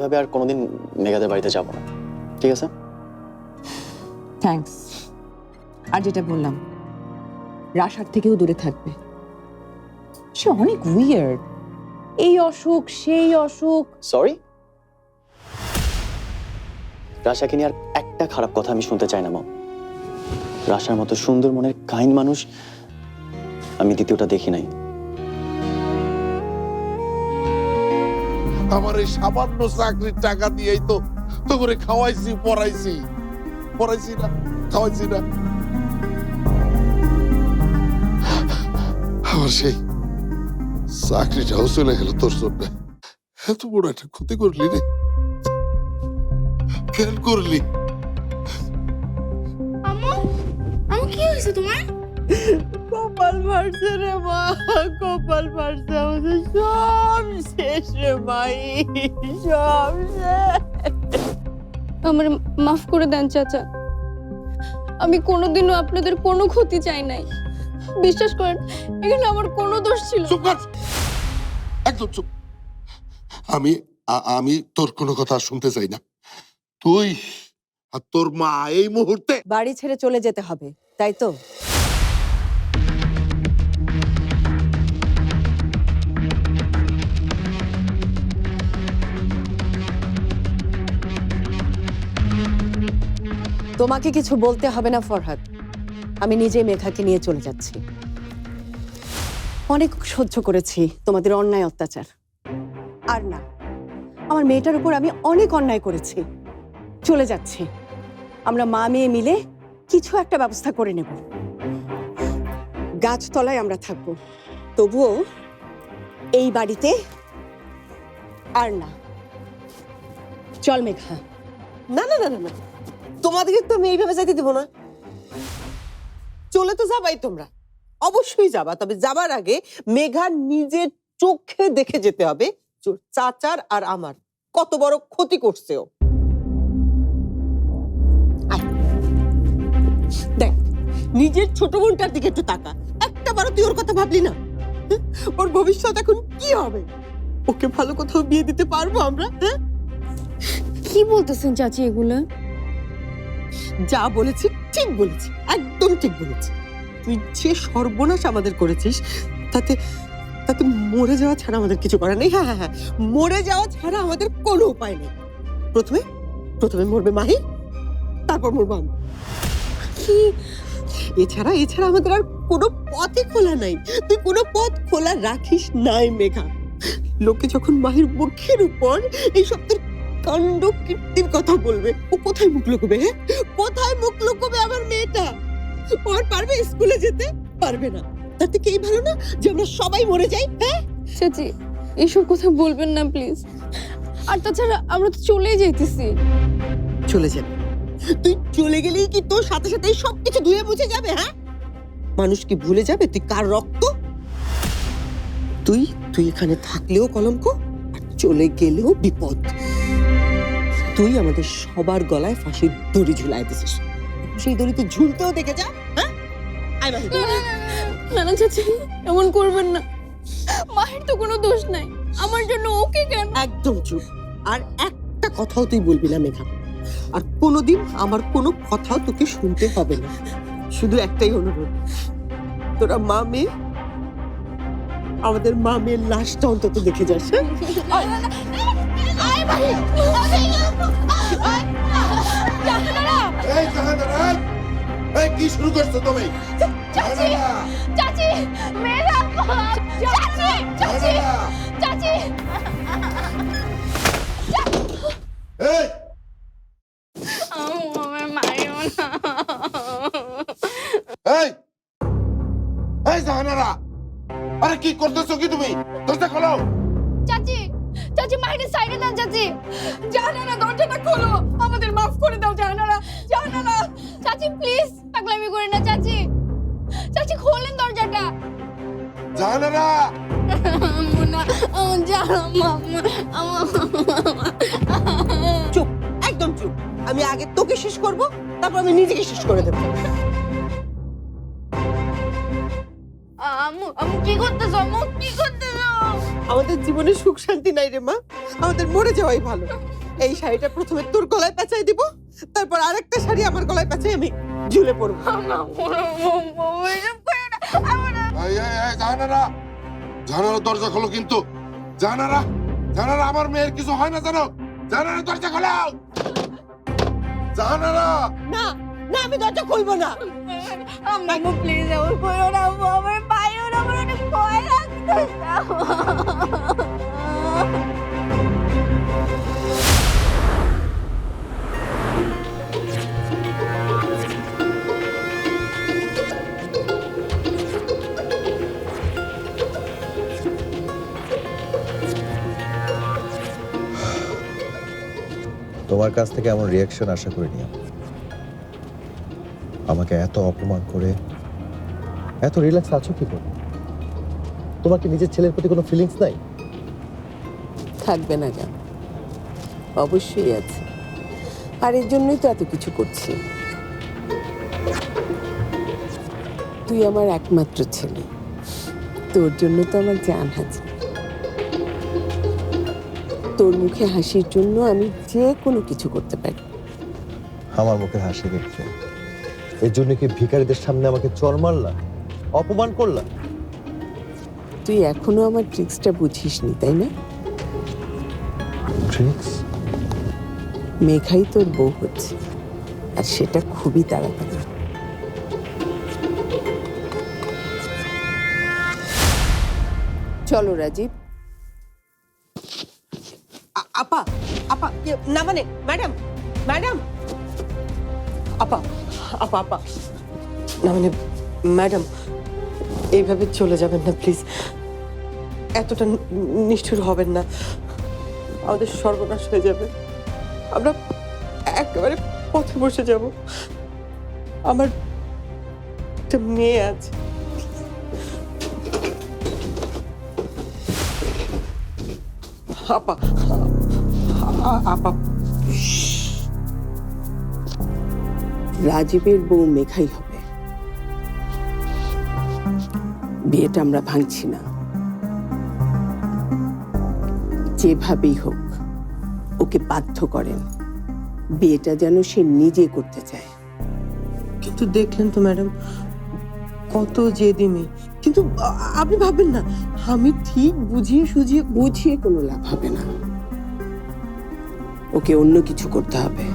এভাবে আর কোনোদিন মেঘাদের বাড়িতে যাব না, ঠিক আছে? থ্যাঙ্কস। আর যেটা বললাম, রাশার থেকেও দূরে থাকবে। সে অনেক উইয়ার্ড, এই অসুখ সেই অসুখ। সরি, রাশাকে নিয়ে আর একটা খারাপ কথা আমি শুনতে চাই না মা। রাশার মতো সুন্দর মনের কাইন্ড মানুষ আমি দ্বিতীয়টা দেখি নাই। আমার এই সামান্য চাকরির টাকা দিয়েই তো তো করে খাওয়াইছি পড়াইছি না, খাওয়াইছি না। আমার সেই চাকরিটাও চলে গেল তোর জন্য। এত বড় একটা ক্ষতি করলি রে, কেন করলি? কি হয়েছে তোমার? কপাল ফাটছে রে মা, কপাল ফাটছে। আমাদের সব শেষ রে ভাই, সব শেষ। আমার মাফ করে দেন চাচা, আমি কোনোদিনও আপনাদের কোনো ক্ষতি চাই নাই। বিশ্বাস করেন, এখানে আমার কোনো দোষ ছিল না। চুপ কর, একদম চুপ। আমি তোর কোনো কথা শুনতে চাই না। তুই আর তোর মা এই মুহূর্তে বাড়ি ছেড়ে চলে যেতে হবে, তাই তো? তোমাকে কিছু বলতে হবে না ফরহাদ, আমি নিজেই মেঘাকে নিয়ে চলে যাচ্ছি। অনেক সহ্য করেছি তোমাদের অন্যায় অত্যাচার। আর না, আমার মেয়েটার উপর আমি অনেক অন্যায় করেছি। চলে যাচ্ছি, আমরা মা মেয়ে মিলে কিছু একটা ব্যবস্থা করে নেব। গাছতলায় আমরা থাকবো, তবুও এই বাড়িতে আর না। চল মেঘা। না না না না না, তোমাদেরকে তো আমি এইভাবে যাইতে দিব না। চলে তো যাবাই তোমরা, অবশ্যই যাবা, তবে যাবার আগে মেঘা নিজের চোখে দেখে যেতে হবে চাচার আর আমার কত বড় ক্ষতি করছে ও। দেখ, নিজের ছোট বোনটার দিকে একটু তাকা, একটা বারো তুই ওর কথা ভাবলি না? ওর ভবিষ্যৎ এখন কি হবে? ওকে ভালো কোথাও বিয়ে দিতে পারবো আমরা? হ্যাঁ, কি বলতেছেন চাচি এগুলা? যা বলেছি ঠিক বলেছি, একদম ঠিক বলেছি। তুই যে সর্বনাশ আমাদের করেছিস, তাতে তাতে মরে যাওয়া ছাড়া আমাদের কিছু করার নেই। হ্যাঁ হ্যাঁ হ্যাঁ, মরে যাওয়া ছাড়া আমাদের কোনো উপায় নেই। প্রথমে মরবে মাহি, তারপর মরবো আমি। এছাড়া আমাদের আর কোনো পথই খোলা নাই। তুই কোনো পথ খোলা রাখিস নাই মেঘা। লোকে যখন মাহির মুখের উপর এই সব কাণ্ড কীর্তির কথা বলবে, ও কোথায় মুখ লুকোবে? হ্যাঁ, কোথায় মুখ লুকোবে আমার মেয়েটা? ও আর পারবে স্কুলে যেতে? পারবে না। তার থেকে এই ভালো না যে আমরা সবাই মরে যাই। হ্যাঁ চাচি, এইসব কথা বলবেন না প্লিজ। আর তাছাড়া আমরা তো চলেই যাইতেছি। চলে যাবে? তুই চলে গেলেই কি তোর সাথে সাথে সবকিছু ধুয়ে মুছে যাবে? হ্যাঁ, মানুষ কি ভুলে যাবে তুই কার রক্ত? তুই এখানে থাকলেও কলঙ্ক, আর চলে গেলেও বিপদ। তুই আমাদের সবার গলায় ফাঁসির দড়ি ঝুলাই দিছিস, সেই দড়িতে ঝুলতেও দেখে যা। হ্যাঁ, আয় বাহির। না না চাচি, এমন করবেন না। মায়ের তো কোনো দোষ নাই, আমার জন্য ওকে কেন? একদম চুপ। আর একটা কথাও তুই বলবি না মেঘা। আর কোনোদিন আমার কোনো কথাও তোকে শুনতে হবে না। শুধু একটাই অনুরোধ, তোরা মা মেয়ে আমাদের মা মেয়ের লাশটা অন্তত দেখে যাস। কি শুরু করছো তুমি? চাচি, চাচি, মেঘা, চাচি, চাচি, চাচি। এই আমার মারিও না। এই জাহানারা, আরে কি করতেছো কি তুমি? দরজা খোলো। চাচি, চাচি, মাহিরে সাইডে দেন চাচি। জাহানারা, দরজাটা খোলো, আমাদের মাফ করে দাও জাহানারা। জাহানারা, চাচি প্লিজ পাগলামি করে না চাচি। চাচি খোলেন দরজাটা। জাহানারা, মুনা, চুপ, একদম চুপ। আমি আগে তোকে শেষ করব, তারপর আমি নিজেকে শেষ করে দেবো। আম্মু, আম্মু কি করতেছো? আম্মু কি করতেছো? আমাদের জীবনে সুখ শান্তি নাই রে মা, আমাদের মরে যাওয়াই ভালো। এই শাড়িটা প্রথমে তোর গলায় পেঁচাই দিব, তারপর আরেকটা শাড়ি আমার গলায় পেঁচাই আমি ঝুলে পড়বো। জাহানারা, জাহানারা দরজা খোলো কিন্তু। জাহানারা, জাহানারা, আমার মেয়ের কিছু হয় না জানো? জাহানারা দরজা খোলো। জাহানারা, না না, আমি দরজা খুলবো না। আম্মু প্লিজ আমার করো না, আম্মু আমার বাইরে আমার অনেক ভয় লাগতেছে। তোমার কাছ থেকে এমন রিয়াকশন আশা করিনি আমি। আমাকে এত অপমান করে এত রিল্যাক্স আছো কি করে? তোমার কি নিজের ছেলের প্রতি কোনো ফিলিংস নাই? থাকবে না কেন? অবশ্যই আছে, আর এর জন্যই তো এত কিছু করছি। তুই আমার একমাত্র ছেলে, তোর জন্য তো আমার জান হাজির। তোর মুখে হাসির জন্য আমি যে কোনো কিছু করতে পারি। আমার মুখে হাসি দেখতে এর জন্য কি ভিখারিদের সামনে আমাকে চর মারলা, অপমান করলা? তুই এখনো আমার ট্রিক্সটা বুঝিসনি, তাই না? ট্রিক্স? মেঘাই তোর বউ হচ্ছে, আর সেটা খুবই তাড়াতাড়ি। চলো রাজীব। আপা, আপা, না মানে ম্যাডাম, ম্যাডাম, আপা, আপা, আপা, না মানে ম্যাডাম, এইভাবে চলে যাবেন না প্লিজ। এতটা নিষ্ঠুর হবেন না, আমাদের সর্বনাশ হয়ে যাবে। আমরা একেবারে পথে বসে যাব। আমার একটা মেয়ে আছে। আপা, আপা, রাজীবের বউ মেঘাই হবে। বিয়েটা আমরা ভাঙছি না, যেভাবেই হোক ওকে বাধ্য করেন, বিয়েটা যেন সে নিজে করতে চায়। কিন্তু দেখলেন তো ম্যাডাম, কত জেদিমি। কিন্তু আপনি ভাববেন না, আমি ঠিক বুঝিয়ে কোনো লাভ হবে না। ওকে অন্য কিছু করতে হবে।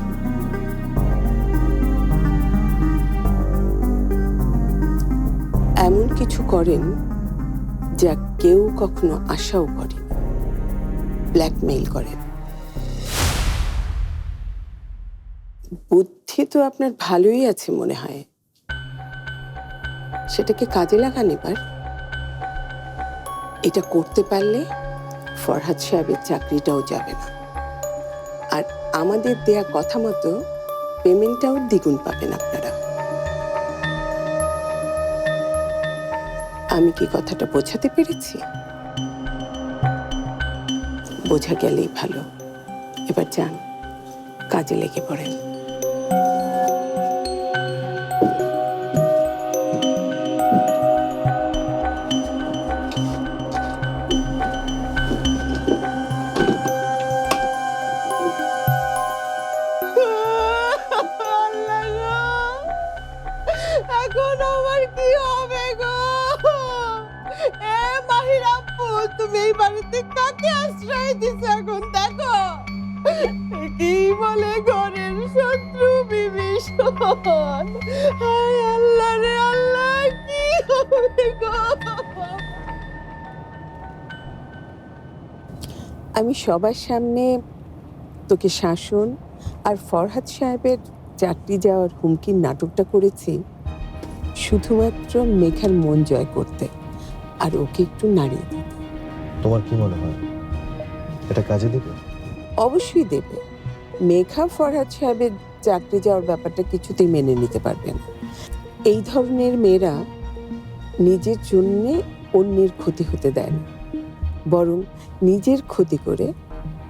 এমন কিছু করেন যা কেউ কখনো আশাও করে। ব্ল্যাকমেইল করেন। বুদ্ধি তো আপনার ভালোই আছে মনে হয়, সেটাকে কাজে লাগান এবার। এটা করতে পারলে ফরহাদ সাহেবের চাকরিটাও যাবে না, আর আমাদের দেয়া কথা মতো পেমেন্টটাও দ্বিগুণ পাবেন আপনারা। আমি কি কথাটা বোঝাতে পেরেছি? বোঝা গেলেই ভালো। এবার যান, কাজে লেগে পড়েন। এখন আমার কি হবে গো? এ মাহির আপু, তুমি এই বাড়িতে কাকে আশ্রয় দিছো? এখন দেখো কি বলে ঘরের শত্রু বিভীষণ। হায় আল্লাহ রে আল্লাহ, কি হবে গো? আমি সবার সামনে তোকে শাসন আর ফরহাদ সাহেবের চাকরি যাওয়ার হুমকির নাটকটা করেছি শুধুমাত্র মেঘার মন জয় করতে, আর ওকে একটু নাড়িয়ে দিতে। তোমার কি মনে হয় এটা কাজে দেবে? অবশ্যই দেবে। মেঘা ফরহাদ সাহেবের চাকরি যাওয়ার ব্যাপারটা কিছুতেই মেনে নিতে পারবে না। এই ধরনের মেয়েরা নিজের জন্য অন্যের ক্ষতি হতে দেয় না, বরং নিজের ক্ষতি করে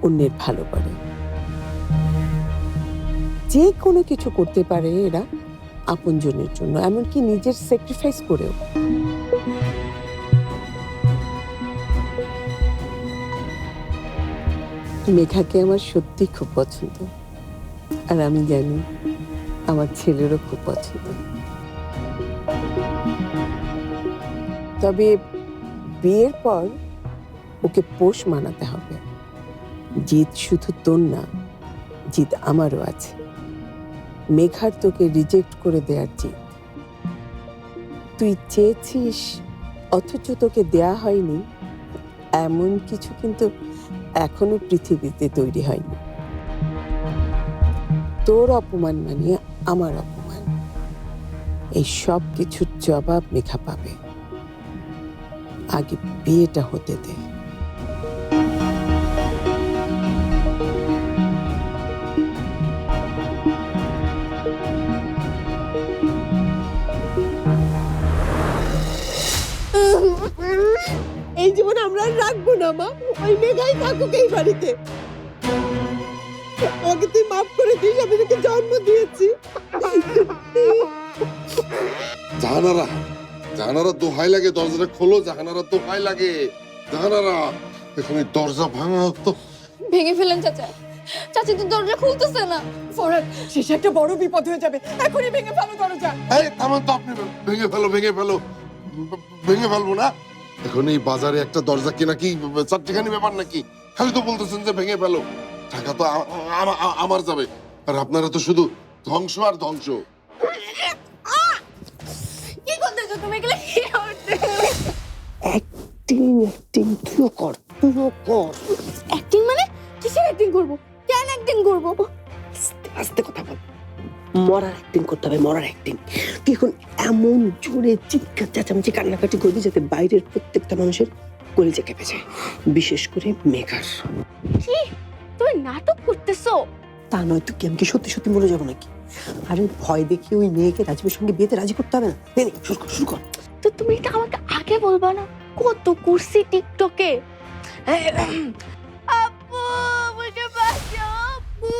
অন্যের ভালো করে। যে কোনো কিছু করতে পারে এরা আপনজনের জন্য, এমনকি নিজের স্যাক্রিফাইস করেও। মেঘাকে আমার সত্যি খুব পছন্দ, আর আমি জানি আমার ছেলেরও খুব পছন্দ। তবে বিয়ের পর ওকে পোষ মানাতে হবে। জিত শুধু তোর না, জিত আমারও আছে। মেঘার তোকে রিজেক্ট করে দেওয়ার জিত। তুই চেয়েছিস অথচ তোকে দেয়া হয়নি, এমন কিছু কিন্তু এখনো পৃথিবীতে তৈরি হয়নি। তোর অপমান মানে আমার অপমান। এই সব কিছুর জবাব মেঘা পাবে। আগে বিয়েটা হতে দে। এই জীবন আমরা আর রাখবো না মা, ওই মেঘাই থাকুক এই বাড়িতে। ওকে তুই মাফ করে দিস, আমি তোকে জন্ম দিয়েছি। জাহানারা, জাহানারা দোহাই লাগে, দরজাটা খোলো। জাহানারা দোহাই লাগে, জাহানারা। এখানে দরজা ভাঙা তো। ভেঙে ফেলেন চাচা, চাচি তো দরজা খুলতেছে না। ফরহাদ, শেষে একটা বড় বিপদ হয়ে যাবে, এখনই ভেঙে ফেলো দরজা। এই থামান তো আপনি। ভেঙে ফেলো, ভেঙে ফেলো। ভেঙে ফেলবো না। এখন এই বাজারে একটা দরজা কেনা কি চারটিখানি ব্যাপার নাকি? খালি তো বলতেছেন যে ভেঙে ফেলো। টাকা তো আমার যাবে, আর আপনারা তো শুধু ধ্বংস আর ধ্বংস। কি করতেছো তুমি? এগুলো কি করতে? অ্যাক্টিং তুইও কর, তুইও কর। অ্যাক্টিং মানে? কিসের অ্যাক্টিং করব? কেন অ্যাক্টিং করব? আস্তে আস্তে কথা বল। মরার অ্যাক্টিং করতে হবে, মরার অ্যাক্টিং। তুই এখন এমন জোরে চিৎকার চেঁচামেচি কান্নাকাটি করবি যাতে বাইরের প্রত্যেকটা মানুষের কলিজা কেঁপে যায়, বিশেষ করে মেঘার। কি? তুমি নাটক করতেছো? তা নয় তো কি, আমি কি সত্যি সত্যি মরে যাবো নাকি? আরে ভয় দেখিয়ে ওই মেয়েকে রাজীবের সঙ্গে বিয়েতে রাজি করতে হবে না। নে নে, শুরু কর, শুরু কর। তো তুমি এটা আমাকে আগে বলবা না? কত করছি টিকটকে। আপু আমাকে বাঁচাও, আপু।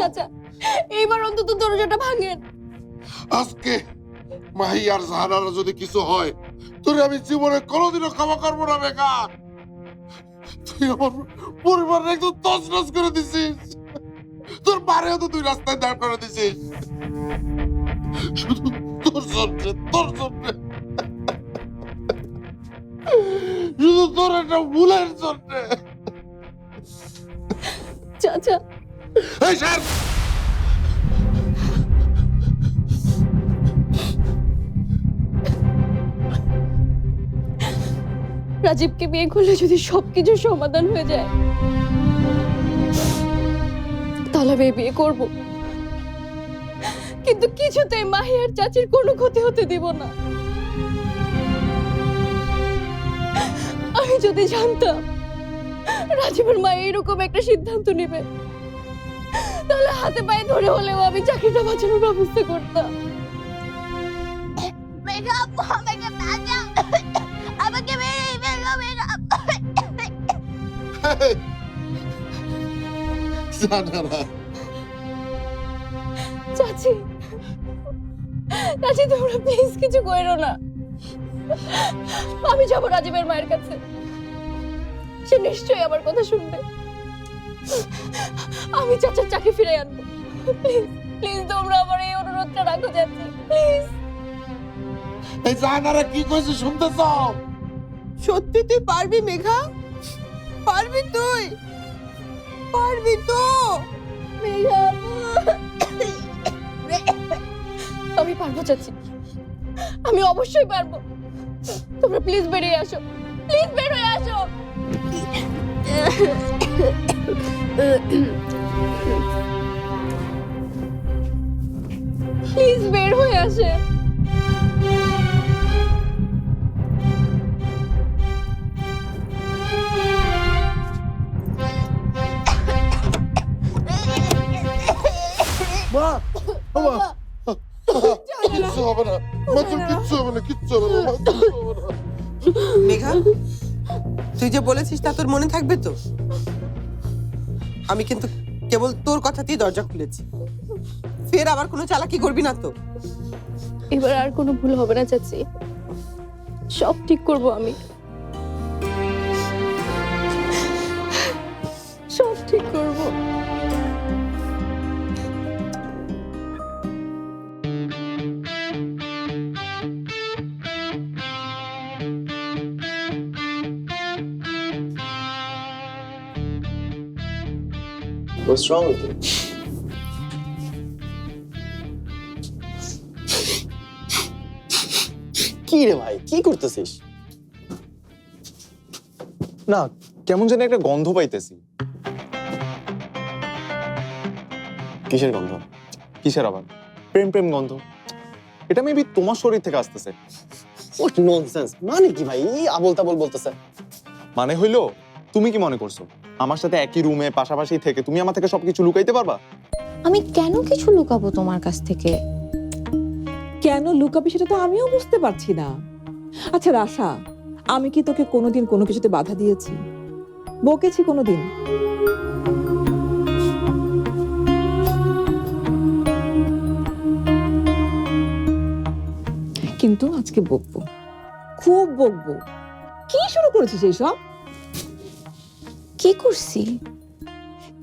আচ্ছা, এইবার অন্তত দরজাটা ভাঙেন। আজকে মাহি আর জাহানারা যদি কিছু হয়, তোরে আমি জীবনে কোনোদিনও ক্ষমা করবো না। মেঘা, তুই আমার পরিবারের একদম তছনছ করে দিছিস। তোর বারেও তো তুই রাস্তায় দাঁড় করে দিছিস, শুধু তোর জন্য, তোর জন্য, শুধু তোর একটা ভুলের জন্য। চাচা, এই স্যার, রাজীবকে বিয়ে করলে যদি সবকিছু সমাধান হয়ে যায়, তাহলে আমি বিয়ে করব। কিন্তু কিছুতেই মাহি আর চাচির কোনো ক্ষতি হতে দিব না। আমি যদি জানতাম রাজীবের মা এরকম একটা সিদ্ধান্ত নেবে, তাহলে হাতে পায়ে ধরে হলেও আমি চাকরিটা বাঁচানোর ব্যবস্থা করতাম। আমাকে জাহানারা, চাচি, চাচি তোমরা প্লিজ কিছু কইরো না। আমি যাবো রাজীবের মায়ের কাছে, সে নিশ্চয়ই আমার কথা শুনবে। আমি চাচার চাকরি ফিরে আনবো। প্লিজ প্লিজ তোমরা আমার এই অনুরোধটা রাখো চাচি, প্লিজ। এই জাহানারা কি কইছে শুনতেছ? সত্যি তুই পারবি মেঘা? পারবি তুই? পারবি তো? আমি পারবো চাচি, আমি অবশ্যই পারবো। তোমরা প্লিজ বেরিয়ে আসো, প্লিজ বের হয়ে আসো। প্লিজ বের হয়ে আসে। মা, মা, কিচ্ছু হবে না, মা, তোর কিচ্ছু হবে না, কিচ্ছু হবে না, মা, কিচ্ছু হবে না। মেঘা, তুই যে বলেছিস তা তোর মনে থাকবে তো? আমি কিন্তু কেবল তোর কথাতেই দরজা খুলেছি, ফের আবার কোনো চালাকি করবি না তো? এবার আর কোনো ভুল হবে না চাচি, সব ঠিক করব আমি, সব ঠিক করব। What's wrong with you? কি রে ভাই, কি করতেছিস? না, কেমন যেন একটা গন্ধ পাইতেছি। কিসের গন্ধ? কিসের আবার? প্রেম প্রেম গন্ধ। এটা মেবি তোমার শরীর থেকে আসতেছে। What nonsense! মানে কি ভাই, এই আবল তাবল বলতেছে? মানে হইলো, তুমি কি মনে করছো আমার সাথে একই রুমে পাশাপাশি থেকে তুমি আমার থেকে সবকিছু লুকাইতে পারবা? আমি কেন কিছু লুকাবো তোমার কাছ থেকে? কেন লুকাবি সেটা তো আমিও বুঝতে পারছি না। আচ্ছা রাশা, আমি কি তোকে কোনোদিন কোনো কিছুতে বাধা দিয়েছি, বকেছি কোনোদিন? কিন্তু আজকে বকবো, খুব বকবো। কি শুরু করেছিস এইসব? কি করছি?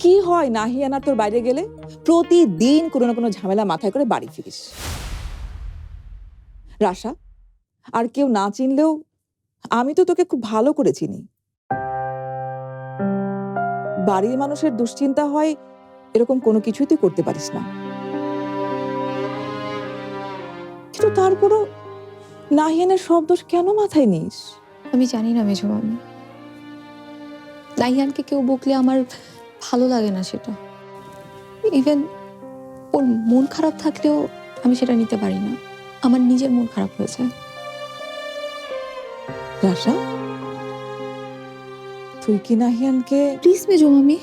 কি হয় নাহিয়ানা তোর বাইরে গেলে প্রতিদিন কোনো না কোনো ঝামেলা মাথায় করে বাড়ি ফিরিস। রাশা, আর কেউ না চিনলেও আমি তো তোকে খুব ভালো করে চিনি। বাড়ির মানুষের দুশ্চিন্তা হয় এরকম কোনো কিছুই তুই করতে পারিস না, কিন্তু তারপরও নাহিয়ানের সব দোষ কেন মাথায় নিস? আমি জানি না মেজো মামি, নাহিয়ানকে কেউ বকলে আমার ভালো লাগে না সেটা। ইভেন ওর মন খারাপ থাকলেও আমি সেটা নিতে পারি না, আমার নিজের মন খারাপ হয়ে যায়। রাশা, তুই কি নাহিয়ানকে? প্লিজ মেজো মামি,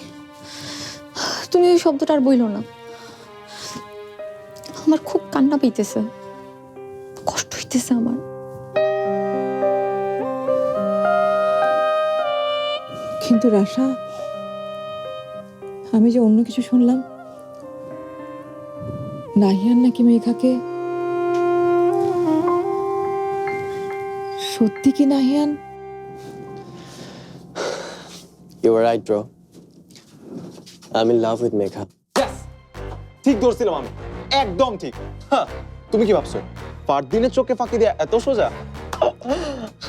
তুমি ওই শব্দটা আর বইলো না। আমার খুব কান্না পাইতেছে, কষ্ট হইতেছে আমার। কিন্তু রাশা, আমি যে অন্য কিছু শুনলাম, নাহিয়ান নাকি মেঘাকে। সত্যি কি Nahiyan? You were right, bro. I'm in love with Megha. ঠিক ধরছিলাম আমি, একদম ঠিক। হ্যাঁ, তুমি কি ভাবছো ফারদিনের চোখে ফাঁকি দিয়ে এত সোজা?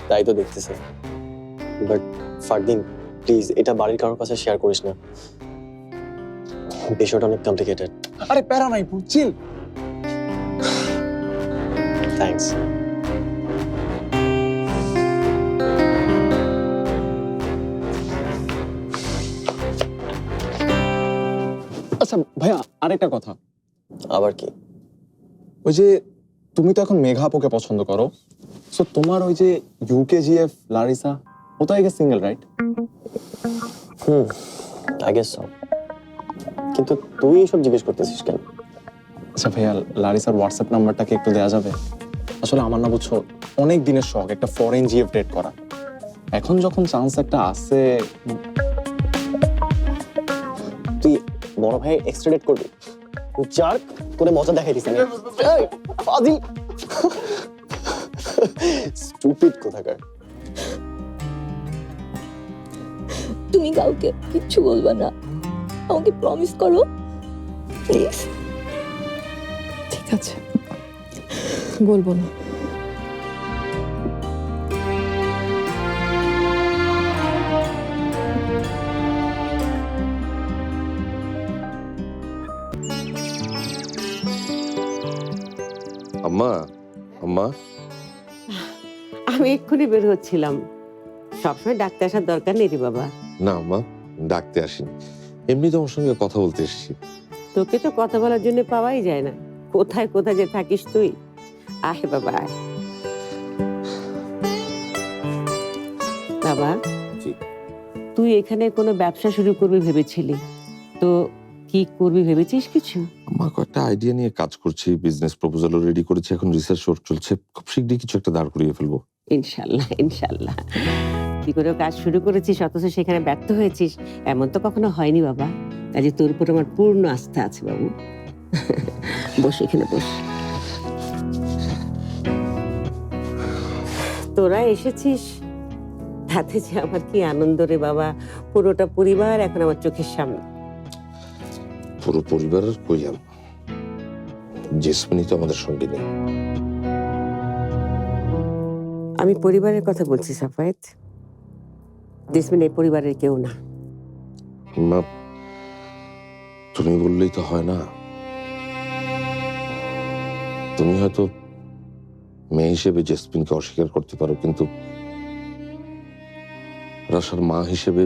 তাই তো দেখতেছে। বাট ফারদিন, প্লিজ এটা বাড়ির কারোর কাছে শেয়ার করিস না, বিষয়টা অনেক কমপ্লিকেটেড। আরে প্যারা নাই, চিল। থ্যাঙ্কস। আচ্ছা ভাইয়া, আরেকটা কথা। আবার কি? ওই যে তুমি তো এখন মেঘা আপুকে পছন্দ করো, সো তোমার ওই যে ইউকেজিএফ লারিসা, ও তো আগে single, right? I guess so. কিন্তু তুই এসব জিজ্ঞেস করতেছিস কেন? আচ্ছা ভাইয়া, লারিসার হোয়াটসঅ্যাপ নাম্বারটা কি একটু দেওয়া যাবে? আসলে আমার না বুঝছো, অনেক দিনের শখ একটা ফরেন জিএফ ডেট করা। এখন যখন চান্স একটা আছে। তুই বড় ভাই এক্সট্রা ডেট করবি? চার করে মজা দেখাই দিস। ফাজিল, স্টুপিড কোথাকার। তুমি কাউকে কিচ্ছু বলবে না, আমাকে প্রমিস করো প্লিজ। ঠিক আছে, বলবো না। আম্মা, আম্মা, আমি এক্ষুনি বের হচ্ছিলাম। সবসময় ডাকতে আসার দরকার নেই রে বাবা। না আম্মা, ডাকতে আসিনি, এমনি তোমার সঙ্গে কথা বলতে এসেছি। তোকে তো কথা বলার জন্য পাওয়াই যায় না, কোথায় কোথায় যে থাকিস তুই। আয় বাবা আয়। বাবা, তুই এখানে কোনো ব্যবসা শুরু করবি ভেবেছিলি, তো কি করবি ভেবেছিস কিছু? আমার কয়েকটা আইডিয়া নিয়ে কাজ করছি, বিজনেস প্রপোজালও রেডি করেছি, এখন রিসার্চ ওয়ার্ক চলছে, খুব শীঘ্রই কিছু একটা দাঁড় করিয়ে ফেলবো। ইনশাল্লাহ ইনশাল্লাহ। কি করে কাজ শুরু করেছিস অথচ সেখানে ব্যর্থ হয়েছিস, এমন তো কখনো হয়নি বাবা। কাজে তোর উপর আমার পূর্ণ আস্থা আছে বাবু। বস, এখানে বস। তোরা এসেছিস, তাতে যে আমার কি আনন্দ রে বাবা। পুরোটা পরিবার এখন আমার চোখের সামনে। পুরো পরিবারের কই আম্মা, জেসমিনই তো আমাদের সঙ্গে নেই। আমি পরিবারের কথা বলছি সাফায়েত, জেসমিন এই পরিবারের কেউ না। মা, তুমি বললেই তো হয় না। তুমি হয়তো মেয়ে হিসেবে জেসমিনকে অস্বীকার করতে পারো, কিন্তু রাশার মা হিসেবে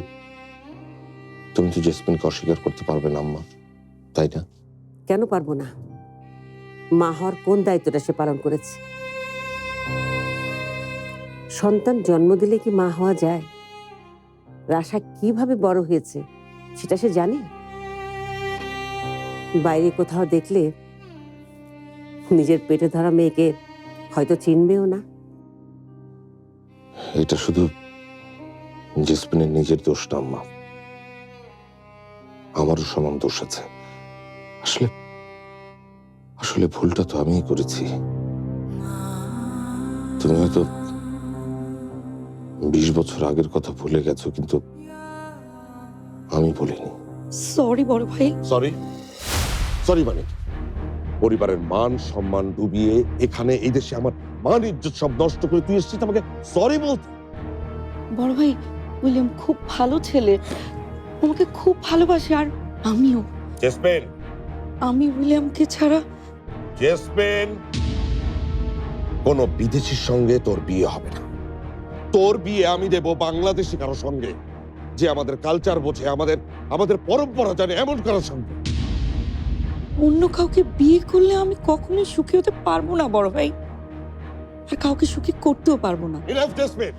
তুমি তো জেসমিনকে অস্বীকার করতে পারবে না আম্মা, তাই না? কেন পারবো না? মা হওয়ার কোন দায়িত্বটা সে পালন করেছে? সন্তান জন্ম দিলে কি মা হওয়া যায়? রাশা কিভাবে বড় হয়েছে সেটা সে জানে? বাইরে কোথাও দেখলে নিজের পেটে ধরা মেয়েকে হয়তো চিনবেও না। এটা শুধু জেসমিনের নিজের দোষ না আম্মা, আমারও সমান দোষ আছে। আসলে আসলে ভুলটা তো আমিই করেছি। তুমি হয়তো 20 বছর আগের কথা ভুলে গেছো, কিন্তু আমি ভুলিনি। সরি বড় ভাই। সরি সরি মানে পরিবারের মান সম্মান ডুবিয়ে এখানে এই দেশে আমার মান ইজ্জত সব নষ্ট করে তুই এসেছিস আমাকে সরি বলতে? বড় ভাই উইলিয়াম খুব ভালো ছেলে, আমাকে খুব ভালোবাসে। আর আমিও, জেসমিন, আমি উইলিয়ামকে ছাড়া। জেসমিন, কোন বিদেশির সঙ্গে তোর বিয়ে হবে না। তোর বিয়ে আমি দেব বাংলাদেশি কারো সঙ্গে, যে আমাদের কালচার বোঝে, আমাদের আমাদের পরম্পরা জানে, এমন কারোর সঙ্গে। অন্য কাউকে বিয়ে করলে আমি কখনোই সুখী হতে পারবো না বড় ভাই, আর কাউকে সুখী করতেও পারবো না। Enough, jasmine.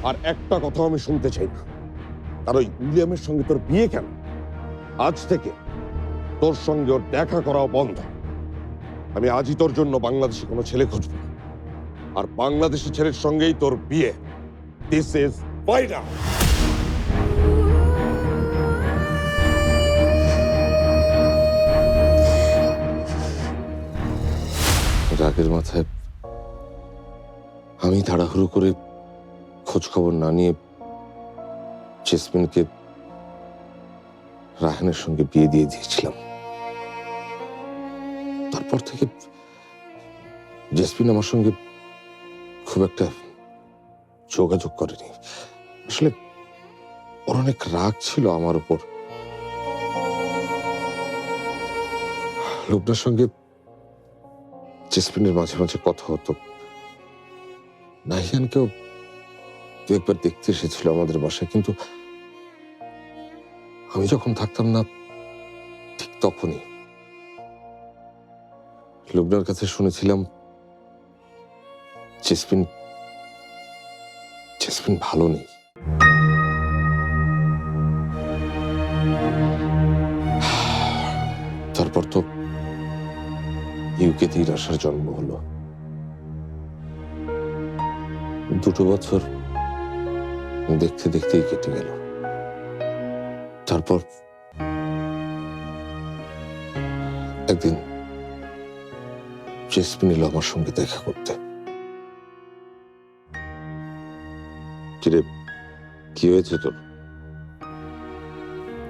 আর একটা কথা আমি শুনতে চাই না, আর ওই উইলিয়ামের সঙ্গে তোর বিয়ে কেন? আজ থেকে তোর সঙ্গে ওর দেখা করাও বন্ধ। আমি আজই তোর জন্য বাংলাদেশে কোনো ছেলে খুঁজবো, আর বাংলাদেশি ছেলের সঙ্গেই তোর বিয়ে। This is final. রাগের মাথায় আমি তাড়াহুড়ো করে খোঁজ খবর না নিয়ে জেসমিনকে রাহানের সঙ্গে বিয়ে দিয়ে দিয়েছিলাম। তারপর থেকে জেসমিন আমার সঙ্গে খুব একটা যোগাযোগ করেনি। আসলে ওর অনেক রাগ ছিল আমার উপর। লুবনার সঙ্গে জেসমিনের মাঝে মাঝে কথা হতো। নাহিয়ানকেও দু একবার দেখতে এসেছিল আমাদের বাসায়, কিন্তু আমি যখন থাকতাম না ঠিক তখনই। লুবনার কাছে শুনেছিলাম জেসমিন ভালো নেই। তারপর তো ইউকেতেই রাশার জন্ম হলো। 2 বছর দেখতে দেখতেই কেটে গেল। তারপর একদিন জেসমিন এলো আমার সঙ্গে দেখা করতে। কিরে, কি হয়েছে তোর?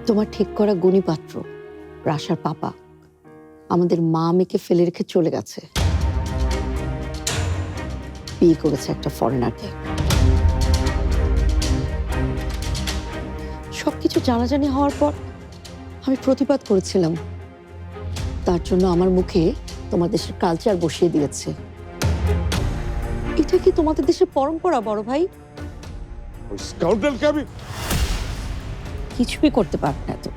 তোমার ঠিক করা গুণী পাত্র রাশার পাপা আমাদের মা মেয়েকে ফেলে রেখে চলে গেছে, বিয়ে করেছে একটা ফরেনারকে। সবকিছু জানাজানি হওয়ার পর আমি প্রতিবাদ করেছিলাম, তার জন্য আমার মুখে তোমার দেশের কালচার বসিয়ে দিয়েছে। এটা কি তোমাদের দেশের পরম্পরা বড় ভাই? স্কাউন্ডারকে আমি কিছুই করতে পারবে না তো,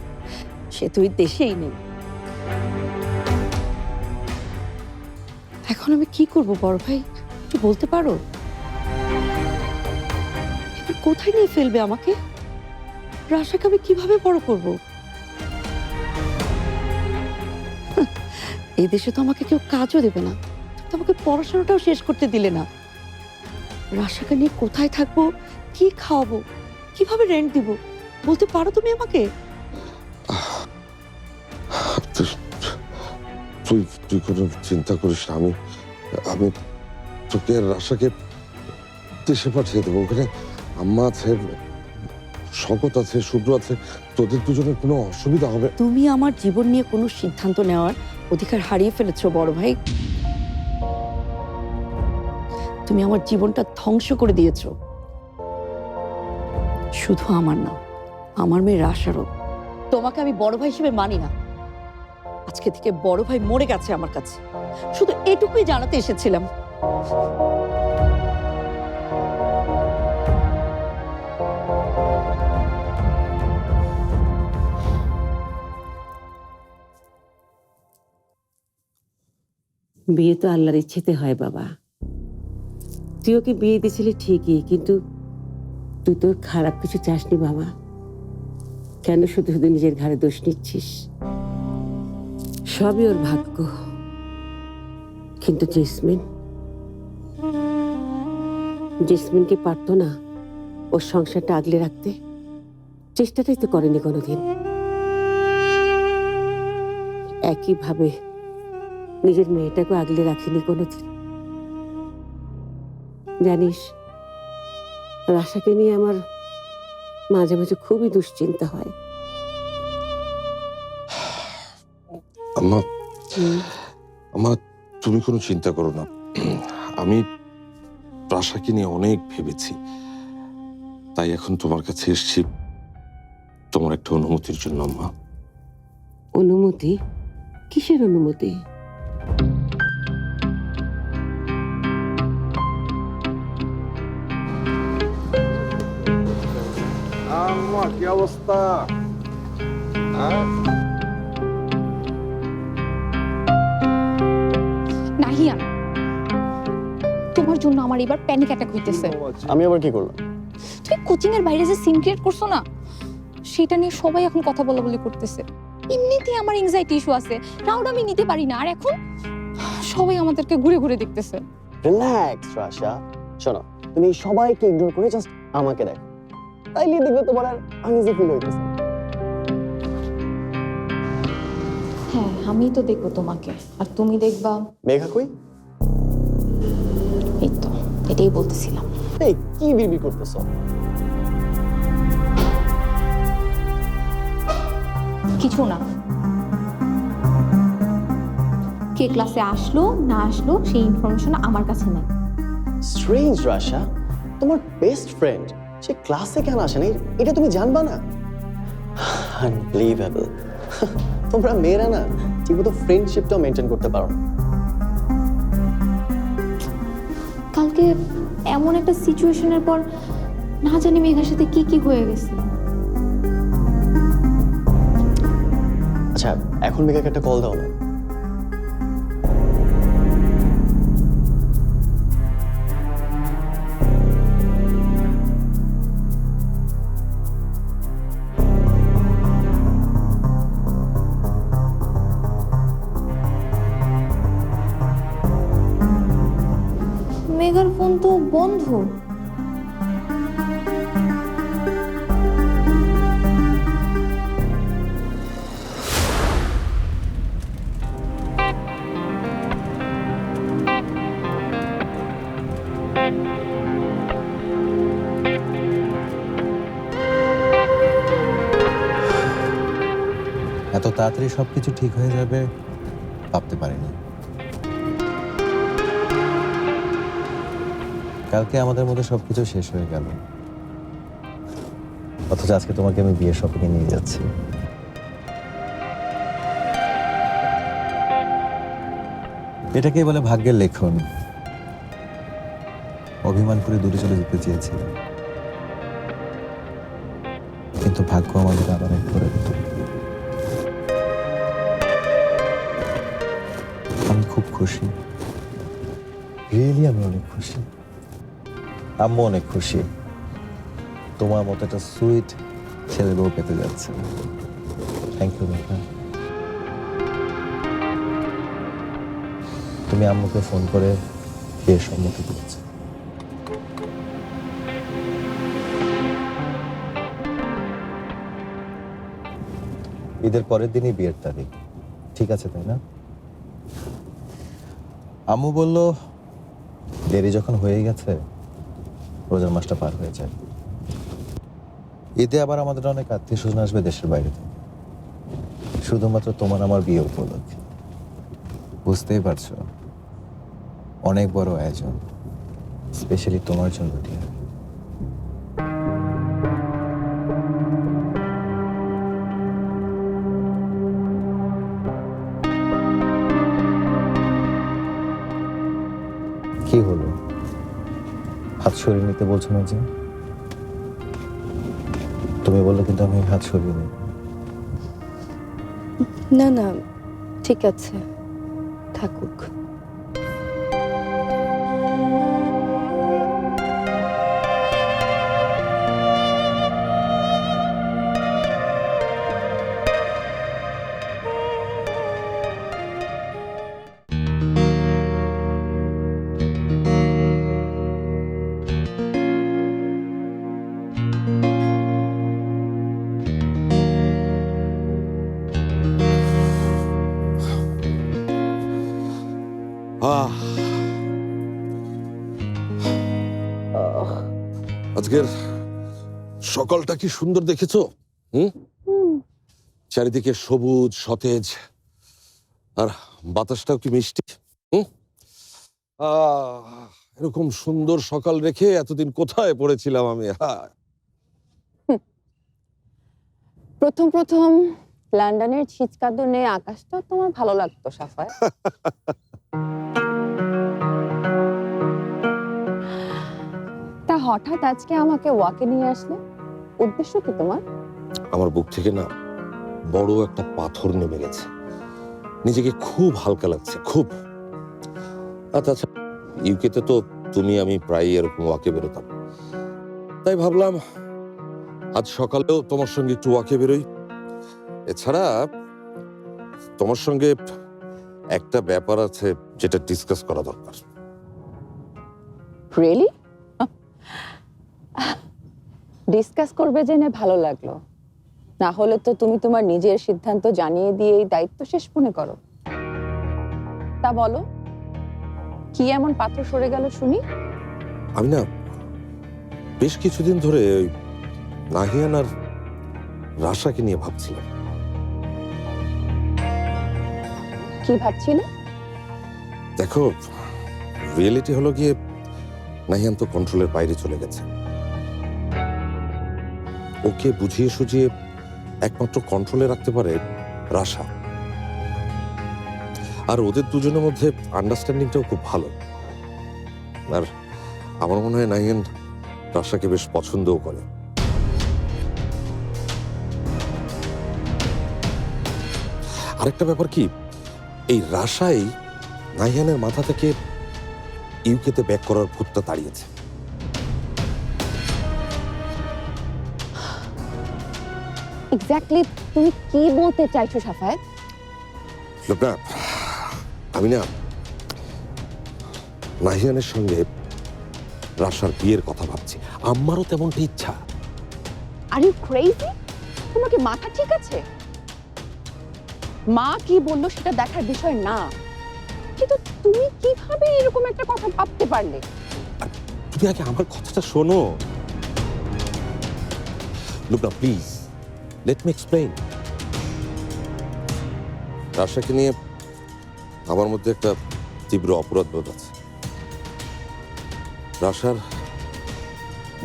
সে তো এই দেশেই নেই। এখন আমি কি করব বড় ভাই, একটু বলতে পারো? এবার কোথায় নিয়ে ফেলবে আমাকে? রাশাকে আমি কিভাবে বড় করব? এই দেশে তো আমাকে কেউ কাজও দেবে না, তো আমাকে পড়াশোনাটাও শেষ করতে দিলে না। রাশাকে নিয়ে কোথায় থাকবো, কি খাওয়াবো, কিভাবে রেন্ট দিব, বলতে পারো তুমি আমাকে? তুই কোনো চিন্তা করিস না। আমি তোকে আর রাশাকে দেশে পাঠিয়ে দেবো। ওখানে আম্মা আছে, শকত আছে, শুভ্র আছে, তোদের দুজনের কোনো অসুবিধা হবে? তুমি আমার জীবন নিয়ে কোনো সিদ্ধান্ত নেওয়ার অধিকার হারিয়ে ফেলেছো বড় ভাই। তুমি আমার জীবনটা ধ্বংস করে দিয়েছো। শুধু আমার না, আমার মেয়ে রাশারও। তোমাকে আমি বড় ভাই হিসেবে মানি না। আজকে থেকে বড় ভাই মরে গেছে আমার কাছে। শুধু এটুকুই জানাতে এসেছিলাম। বিয়ে তো আল্লাহর ইচ্ছেতে হয় বাবা। তুই ওকে বিয়ে দিয়েছিলি ঠিকই, কিন্তু তুই তো খারাপ কিছু চাসনি বাবা। কেন শুধু শুধু নিজের ঘাড়ে দোষ নিচ্ছিস? সবই ওর ভাগ্য। কিন্তু জেসমিনকে পারতো না ওর সংসারটা আগলে রাখতে? চেষ্টাটাই তো করেনি কোনোদিন। একইভাবে নিজের মেয়েটাকে আগলে রাখিনি কোনোদিন। জানিস, রাশাকে নিয়ে আমার মাঝে মাঝে খুবই দুশ্চিন্তা হয়। আম্মা, আম্মা তুমি কোনো চিন্তা করো না। আমি রাশাকে নিয়ে অনেক ভেবেছি, তাই এখন তোমার কাছে এসেছি তোমার একটা অনুমতির জন্য। আম্মা, অনুমতি? কিসের অনুমতি? আম্মা কি অবস্থা? নাহিয়ান, তোমার জন্য আমার এবার প্যানিক অ্যাটাক হইতেছে। আমি আবার কি করলাম? তুমি কোচিং এর বাইরে যে সিন ক্রিয়েট করছো না, সেটা নিয়ে সবাই এখন কথা বলা করতেছে। এমনিতেই আমার এনজাইটি ইস্যু আছে, ক্রাউড আমি নিতে পারি না, আর এখন সবাই আমাদেরকে ঘুরে ঘুরে দেখতেছে। রিল্যাক্স রাশা, শোনো, তুমি সবাইকে ইগনোর করে জাস্ট আমাকে দেখো, তাইলে দেখবে তোমার আর আনইজি ফিল হইতেছে। হ্যাঁ, আমি তো দেখবো তোমাকে, আর তুমি দেখবা। মেঘা কই? এই তো, এটাই বলতেছিলাম। এই কি বিড়বিড় করতেছো? কিছু না। কে ক্লাসে আসলো না আসলো সেই ইনফরমেশন আমার কাছে নেই। স্ট্রেঞ্জ রাশা, তোমার বেস্ট ফ্রেন্ড সে ক্লাসে কেন আসে না এটা তুমি জানবা না? আনবিলিভেবল। তোমরা মেয়েরা না ঠিকমতো ফ্রেন্ডশিপটাও মেনটেন করতে পারো না। কালকে এমন একটা সিচুয়েশনের পর না জানি মেঘার সাথে কি কি হয়ে গেছে। আচ্ছা, এখন মেঘাকে একটা কল দাও না। মেঘার ফোন তো বন্ধ। এত তাড়াতাড়ি সবকিছু ঠিক হয়ে যাবে ভাবতে পারিনি। কালকে আমাদের মধ্যে সবকিছু শেষ হয়ে গেল, অথচ আজকে তোমাকে আমি বিয়ের শপিংয়ে নিয়ে যাচ্ছি। এটাকেই বলে ভাগ্যের লেখন। অভিমান করে দূরে চলে যেতে চেয়েছিলাম, কিন্তু ভাগ্য আমাদের আবার এক করে দিল। আমি খুব খুশি, রিয়েলি আমি অনেক খুশি। আম্মু অনেক খুশি, তোমার মতো একটা সুইট ছেলে বউ পেতে যাচ্ছে। Thank you Megha. তুমি আম্মুকে ফোন করে বিয়ের সম্মতি দিয়েছো। ঈদের পরের দিনই বিয়ের তারিখ, ঠিক আছে তাই না? আম্মু বলল দেরি যখন হয়ে গেছে রোজার মাসটা পার হয়ে যায়। ঈদে আবার আমাদের অনেক আত্মীয় স্বজন আসবে দেশের বাইরে থেকে, শুধুমাত্র তোমার আমার বিয়ে উপলক্ষে। বুঝতেই পারছো, অনেক বড় আয়োজন, স্পেশালি তোমার জন্য ডিয়ার। কি হলো, হাত সরিয়ে নিতে বলছো না যে? তুমি বললে কিন্তু আমি হাত সরিয়ে নিই। না না, ঠিক আছে, থাকুক। আজকের সকালটা কি সুন্দর দেখেছো? চারিদিকে সবুজ সতেজ, আর বাতাসটাও কি মিষ্টি। এরকম সুন্দর সকাল রেখে এতদিন কোথায় পড়েছিলাম আমি। প্রথম প্রথম লন্ডনের ছিচকাদনে আকাশটা তোমার ভালো লাগতো সাফায়। তা হঠাৎ আজকে আমাকে ওয়াকে নিয়ে আসলে, উদ্দেশ্য কি তোমার? আমার বুক থেকে না বড় একটা পাথর নেমে গেছে, নিজেকে খুব হালকা লাগছে, খুব। আচ্ছা, ইউকেতে তো তুমি আমি প্রায় এরকম ওয়াকে বেরোতাম, তাই ভাবলাম আজ সকালেও তোমার সঙ্গে একটু ওয়াকে বেরোই। এছাড়া তোমার সঙ্গে একটা ব্যাপার আছে যেটা ডিসকাস করা দরকার। রিয়েলি? ডিসকাস করবে জেনে ভালো লাগলো, না হলে তো তুমি তোমার নিজের সিদ্ধান্ত জানিয়ে দিয়ে এই দায়িত্ব শেষ মনে করো। তা বলো, কি এমন পাথর সরে গেল শুনি? আমি না বেশ কিছুদিন ধরে ওই নাহিয়ান আর রাশাকে নিয়ে ভাবছিলাম। কি ভাবছিলে? দেখো, রিয়েলিটি হলো গিয়ে নাহিয়ান তো কন্ট্রোলের বাইরে চলে গেছে। ওকে বুঝিয়ে সুঝিয়ে একমাত্র কন্ট্রোলে রাখতে পারে রাশা, আর ওদের দুজনের মধ্যে আন্ডারস্ট্যান্ডিংটাও খুব ভালো। আর আমার মনে হয় নাহিয়ান রাশাকে বেশ পছন্দও করে। আরেকটা ব্যাপার কি, এই রাশাই নাহিয়ানের মাথা থেকে ইউকেতে ব্যাক করার ভূতটা তাড়িয়েছে। এক্স্যাক্টলি তুমি কি বলতে চাইছো সাফায়াত? লোক না, আমি না নাহিয়ানের সঙ্গে রাশার বিয়ের কথা ভাবছি। আমারও তেমনটা ইচ্ছা। Are you crazy? তোমার কি মাথা ঠিক আছে? মা কি বললো সেটা দেখার বিষয় না, কিন্তু তুমি কিভাবে এরকম একটা কথা ভাবতে পারলে? তুমি আগে আমার কথাটা শোনো। লোক না, প্লিজ লেট মি এক্সপ্লেইন। রাশাকে নিয়ে আমার মধ্যে একটা তীব্র অপরাধ বোধ আছে। রাশার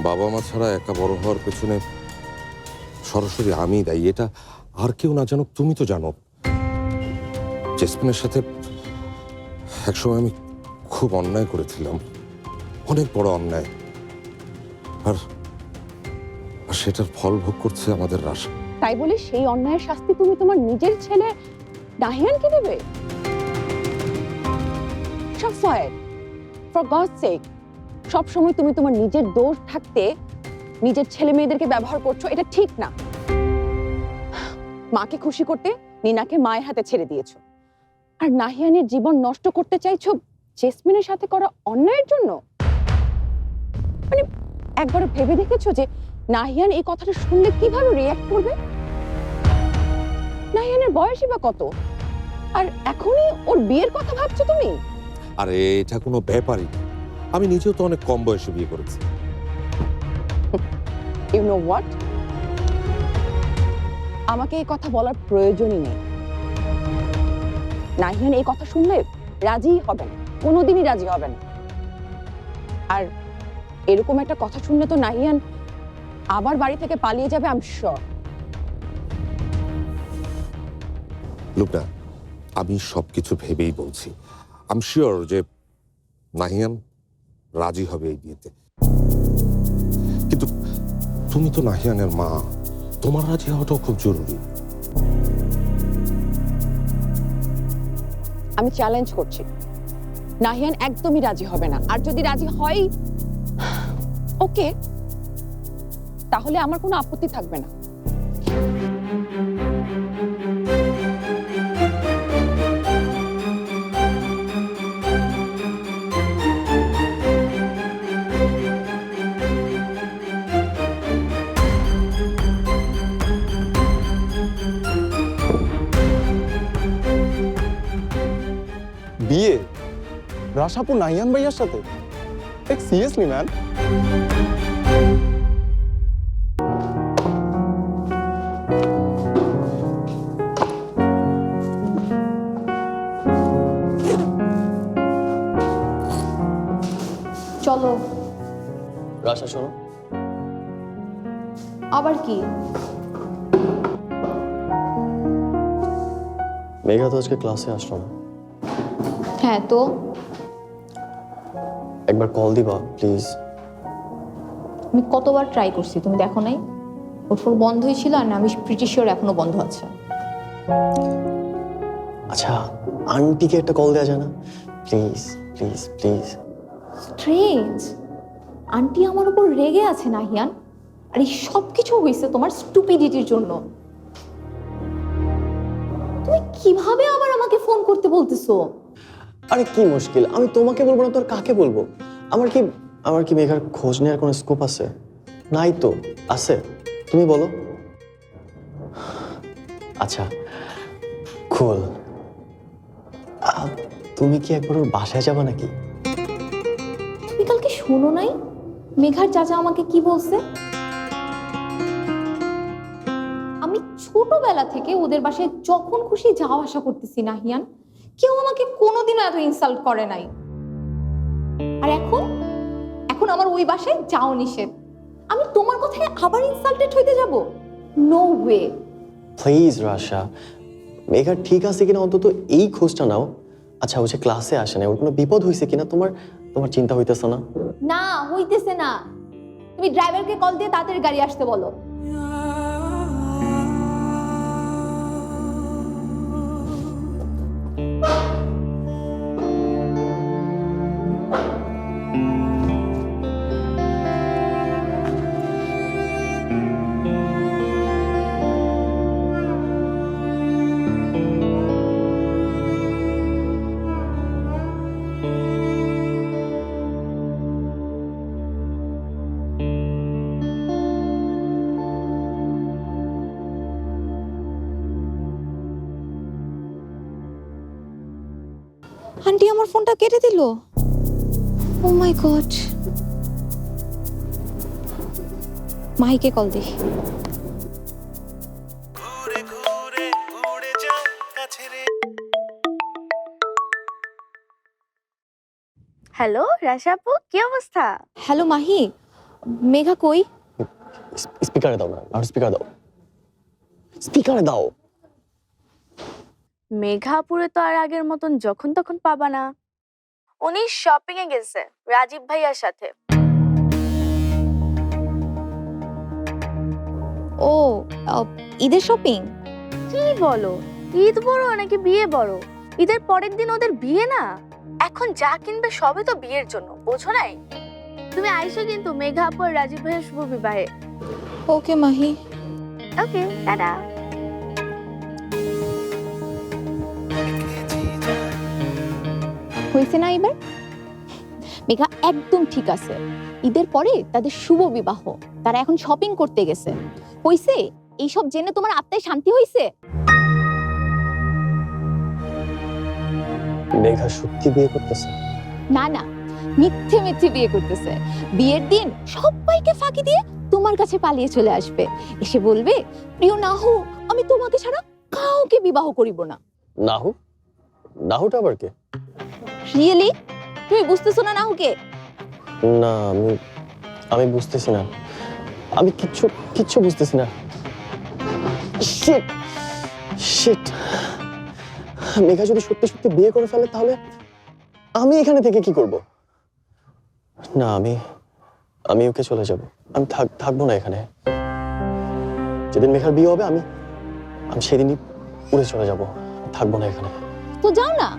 বাবা মা ছাড়া একা বড় হওয়ার পেছনে সরাসরি আমি দায়ী। এটা আর কেউ না জানুক, তুমি তো জানো। জেসমিনের সাথে একসময় আমি খুব অন্যায় করেছিলাম, অনেক বড় অন্যায়, আর সেটার ফল ভোগ করছে আমাদের রাশা। তাই বলে সেই অন্যায়ের শাস্তি তুমি তোমার নিজের ছেলে নাহিয়ানকে দেবে? সাফায়াত, ফর গডস সেক, সব সময় তুমি তোমার নিজের দোষ থাকতে নিজের ছেলে মেয়েদেরকে ব্যবহার করছো, এটা ঠিক না। মাকে খুশি করতে নিনাকে মায়ের হাতে ছেড়ে দিয়েছো, আর নাহিয়ানের জীবন নষ্ট করতে চাইছো জেসমিনের সাথে করা অন্যায়ের জন্য। মানে একবার ভেবে দেখেছো যে নাহিয়ান এই কথাটা শুনলে কিভাবে রিঅ্যাক্ট করবে? নাহিয়ানের বয়সই বা কত, আর এখনই ওর বিয়ের কথা ভাবছো তুমি? আরে এটা কোনো ব্যাপারই না, আমি নিজেও তো অনেক কম বয়সে বিয়ে করেছি। ইউ নো হোয়াট, আমাকে এই কথা বলার প্রয়োজনই নেই। নাহিয়ান এই কথা শুনলে রাজি হবে না, কোনোদিনই রাজি হবে না। আর এরকম একটা কথা শুনলে তো নাহিয়ান আবার বাড়ি থেকে পালিয়ে যাবে, আই এম শিওর। লুবনা, আমি সবকিছু ভেবেই বলছি। আই এম শিওর যে নাহিয়ান রাজি হবে এই বিয়েতে। কিন্তু তুমি তো নাহিয়ানের মা, তোমার রাজি হওয়াটাও খুব জরুরি। আমি চ্যালেঞ্জ করছি, নাহিয়ান একদমই রাজি হবে না। আর যদি রাজি হয় ওকে, তাহলে আমার কোনো আপত্তি থাকবে না। বিয়ে রাশাপু নাহিয়ান ভাইয়ার সাথে? Seriously man? চলো। রাশা শোনো, আবার কি? মেঘা তো আজকে ক্লাসে আসলো না। হ্যাঁ তো একবার কল দিবা প্লিজ। আমি কতবার ট্রাই করছি, তুমি দেখো নাই? ওর ফোন বন্ধই ছিল, আর আমি প্রিটি শিওর এখনো বন্ধ আছে। আচ্ছা, আন্টিকে একটা কল দেওয়া যায় না? Please please please. Strange, aunty আমার উপর রেগে আছে নাহিয়ান, আর এই সব কিছু হয়েছে তোমার স্টুপিডিটির জন্য। তুমি কিভাবে আবার আমাকে ফোন করতে বলতেছো? আরে কি মুশকিল, আমি তোমাকে বলবো না তো আর কাকে বলবো? আমার কি মেঘার খোঁজ নেওয়ার কোনো স্কোপ আছে? নাই তো। আছে, তুমি বলো। আচ্ছা কুল, তুমি কি একবার ওর বাসায় যাবা নাকি? তুমি কালকে শোনো নাই মেঘার চাচা আমাকে কি বলছে? আমি ছোটবেলা থেকে ওদের বাসায় যখন খুশি যাওয়া আসা করতেছি নাহিয়ান, কেউ আমাকে কোনোদিনও এত ইনসাল্ট করে নাই। আর এখন আমার ওই বাসায় যাও নিষেধ, আমি তোমার কথায় আবার ইনসাল্টেড হইতে যাব? No way. Please Rasha, Megha ঠিক আছে কিনা অন্তত এই খোঁজটা নাও। আচ্ছা, ও যে ক্লাসে আসে না, ওর কোনো বিপদ হয়েছে কিনা তোমার চিন্তা হইতেছে না? না হইতেছে না। তুমি ড্রাইভারকে কল দিয়ে তাড়াতাড়ি গাড়ি আসতে বলো। আন্টি আমার ফোনটা কেটে দিল। ও মাই গড। মাহিকে কল দে। হ্যালো রাশা আপু, কি অবস্থা? হ্যালো মাহি, মেঘা কই? স্পিকারে দাও না, আর স্পিকারে দাও, স্পিকারে দাও। মেঘাপুরে তো আর আগের মতন যখন তখন পাবা না। উনি শপিং এ গেছে রাজীব ভাইয়ার সাথে। ও ঈদের শপিং? কি বলো, ঈদ বড় নাকি বিয়ে বড়? ঈদের পরের দিন ওদের বিয়ে না। এখন যা কিনবে সবে তো বিয়ের জন্য, বোঝো নাই? তুমি আইসো কিন্তু মেঘাপুর রাজীব ভাইয়ের শুভ বিবাহে। ওকে মাহি। ওকে, টাটা। হয়েছে না এবার? মেঘা একদম ঠিক আছে। ঈদের পরে তাদের শুভ বিবাহ, তারা এখন শপিং করতে গেছে। হইছে? এইসব জেনে তোমার আত্মায় শান্তি হইছে? মেঘা সত্যি বিয়ে করতেছে? না না, মিথ্যে মিথ্যে বিয়ে করতেছে। বিয়ের দিন সবাইকে ফাঁকি দিয়ে তোমার কাছে পালিয়ে চলে আসবে, এসে বলবে প্রিয় নাহু আমি তোমাকে ছাড়া কাউকে বিবাহ করিব না। নাহু? নাহুটা আবার কে? রিয়েলি তুমি বুঝতেছো না নাহুকে? না, আমি বুঝতেছি না। আমি কিচ্ছু বুঝতেছি না। শিট শিট, মেঘা যদি সত্যি সত্যি বিয়ে করে ফেলে তাহলে আমি এখানে থেকে কি করব? না, আমি ওকে চলে যাব। আমি থাকবো না এখানে। যেদিন মেঘার বিয়ে হবে আমি সেদিনই উড়ে চলে যাব। থাকবো না এখানে। তো যাও না,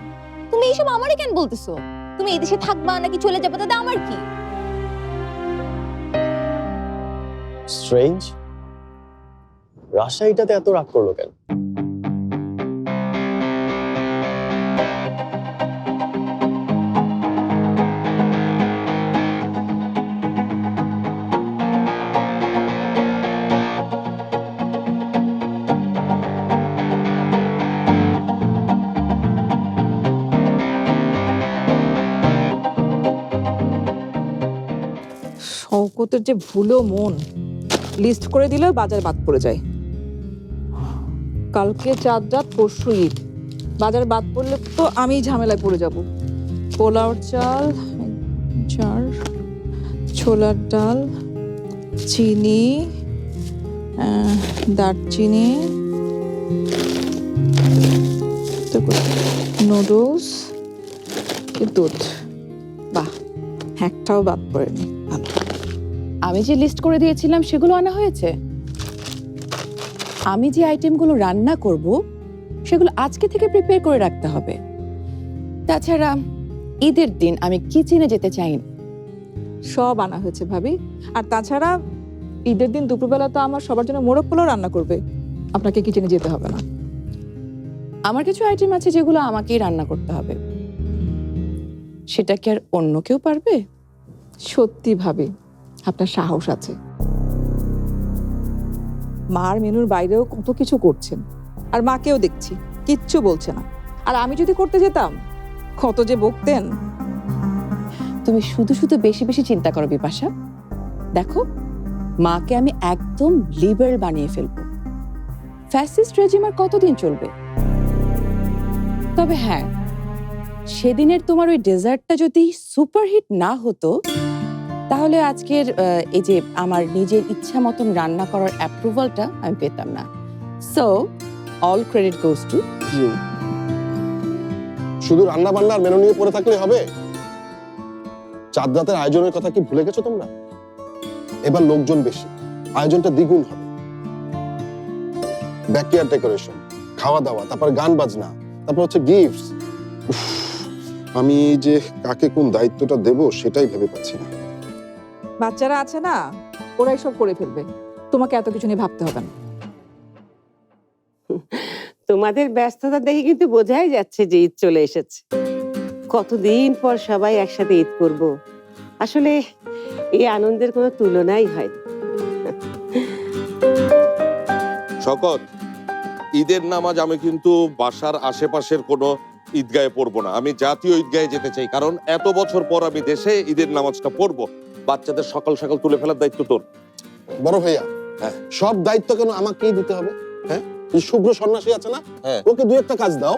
তুমি এইসব আমারে কেন বলতেছো? তুমি এই দেশে থাকবা নাকি চলে যাবে তাতে আমার কি? স্ট্রেঞ্জ, রাশা এটাতে এত রাগ করলো কেন? শওকতের যে ভুলো মন, লিস্ট করে দিলে বাজার বাদ পড়ে যায়। কালকে চাঁদ রাত, পরশু ঈদ, বাজার বাদ পড়লে তো আমি ঝামেলায় পড়ে যাব। পোলাওর চাল 4, ছোলার ডাল, চিনি, দারচিনি, নুডলস, দুধ। বাহ, একটাও বাদ পড়েনি। ভালো। আমি যে লিস্ট করে দিয়েছিলাম সেগুলো আনা হয়েছে। আমি যে আইটেমগুলো রান্না করব সেগুলো আজকে থেকে প্রিপেয়ার করে রাখতে হবে। তাছাড়া ঈদের দিন আমি কিচেনে যেতে চাই না। সব আনা হয়েছে ভাবি। আর তাছাড়া ঈদের দিন দুপুরবেলা তো আমার সবার জন্য মোরগ পোলাও রান্না করবে, আপনাকে কিচেনে যেতে হবে না। আমার কিছু আইটেম আছে যেগুলো আমাকেই রান্না করতে হবে। সেটা কি আর অন্য কেউ পারবে? সত্যি ভাবি আপনার সাহস আছে। মার মেনুর বাইরেও কত কিছু করছেন, আর মাকেও দেখছি কিচ্ছু বলছে না। আর আমি যদি করতে যেতাম কত যে বকতেন। তুমি শুধু শুধু বেশি বেশি চিন্তা করো বিপাশা। দেখো, মাকে আমি একদম লিবারেল বানিয়ে ফেলবো। ফ্যাসিস্ট রেজিম আর কতদিন চলবে? তবে হ্যাঁ, সেদিনের তোমার ওই ডেজার্টটা যদি সুপারহিট না হতো তাহলে আজকের এই যে আমার নিজের ইচ্ছা মতন রান্না করার অ্যাপ্রুভালটা আমি পেতাম না। So all credit goes to you. শুধু রান্না বান্নার মেনু নিয়ে পড়ে থাকলে হবে? চাঁদ রাতের আয়োজনের কথা কি ভুলে গেছো তোমরা? এবার লোকজন বেশি, আয়োজনটা দ্বিগুণ হবে। ব্যাকইয়ার্ড ডেকোরেশন, খাওয়া দাওয়া, তারপর গান বাজনা, তারপর হচ্ছে গিফটস। আমি যে কাকে কোন দায়িত্বটা দেব সেটাই ভেবে পাচ্ছি না। বাচ্চারা আছে না, ওরাই সব করে ফেলবে, তোমাকে এত কিছু নিয়ে ভাবতে হবে না। তোমাদের ব্যস্ততা দেখে কিন্তু বোঝাই যাচ্ছে যে ঈদ চলে এসেছে। কতদিন পর সবাই একসাথে ঈদ করব। আসলে এই আনন্দের কোনো তুলনাই হয় না। শকত, ঈদের নামাজ আমি কিন্তু বাসার আশেপাশের কোনো ঈদগাহে পড়বো না। আমি জাতীয় ঈদগাহে যেতে চাই, কারণ এত বছর পর আমি দেশে ঈদের নামাজটা পড়বো। বাচ্চাদের সকাল সকাল তুলে ফেলার দায়িত্ব তোর। বড় ভাইয়া, হ্যাঁ, সব দায়িত্ব কেন আমাকেই দিতে হবে? হ্যাঁ, এই শুভ্র সন্ন্যাসী আছে না, হ্যাঁ, ওকে দু একটা কাজ দাও।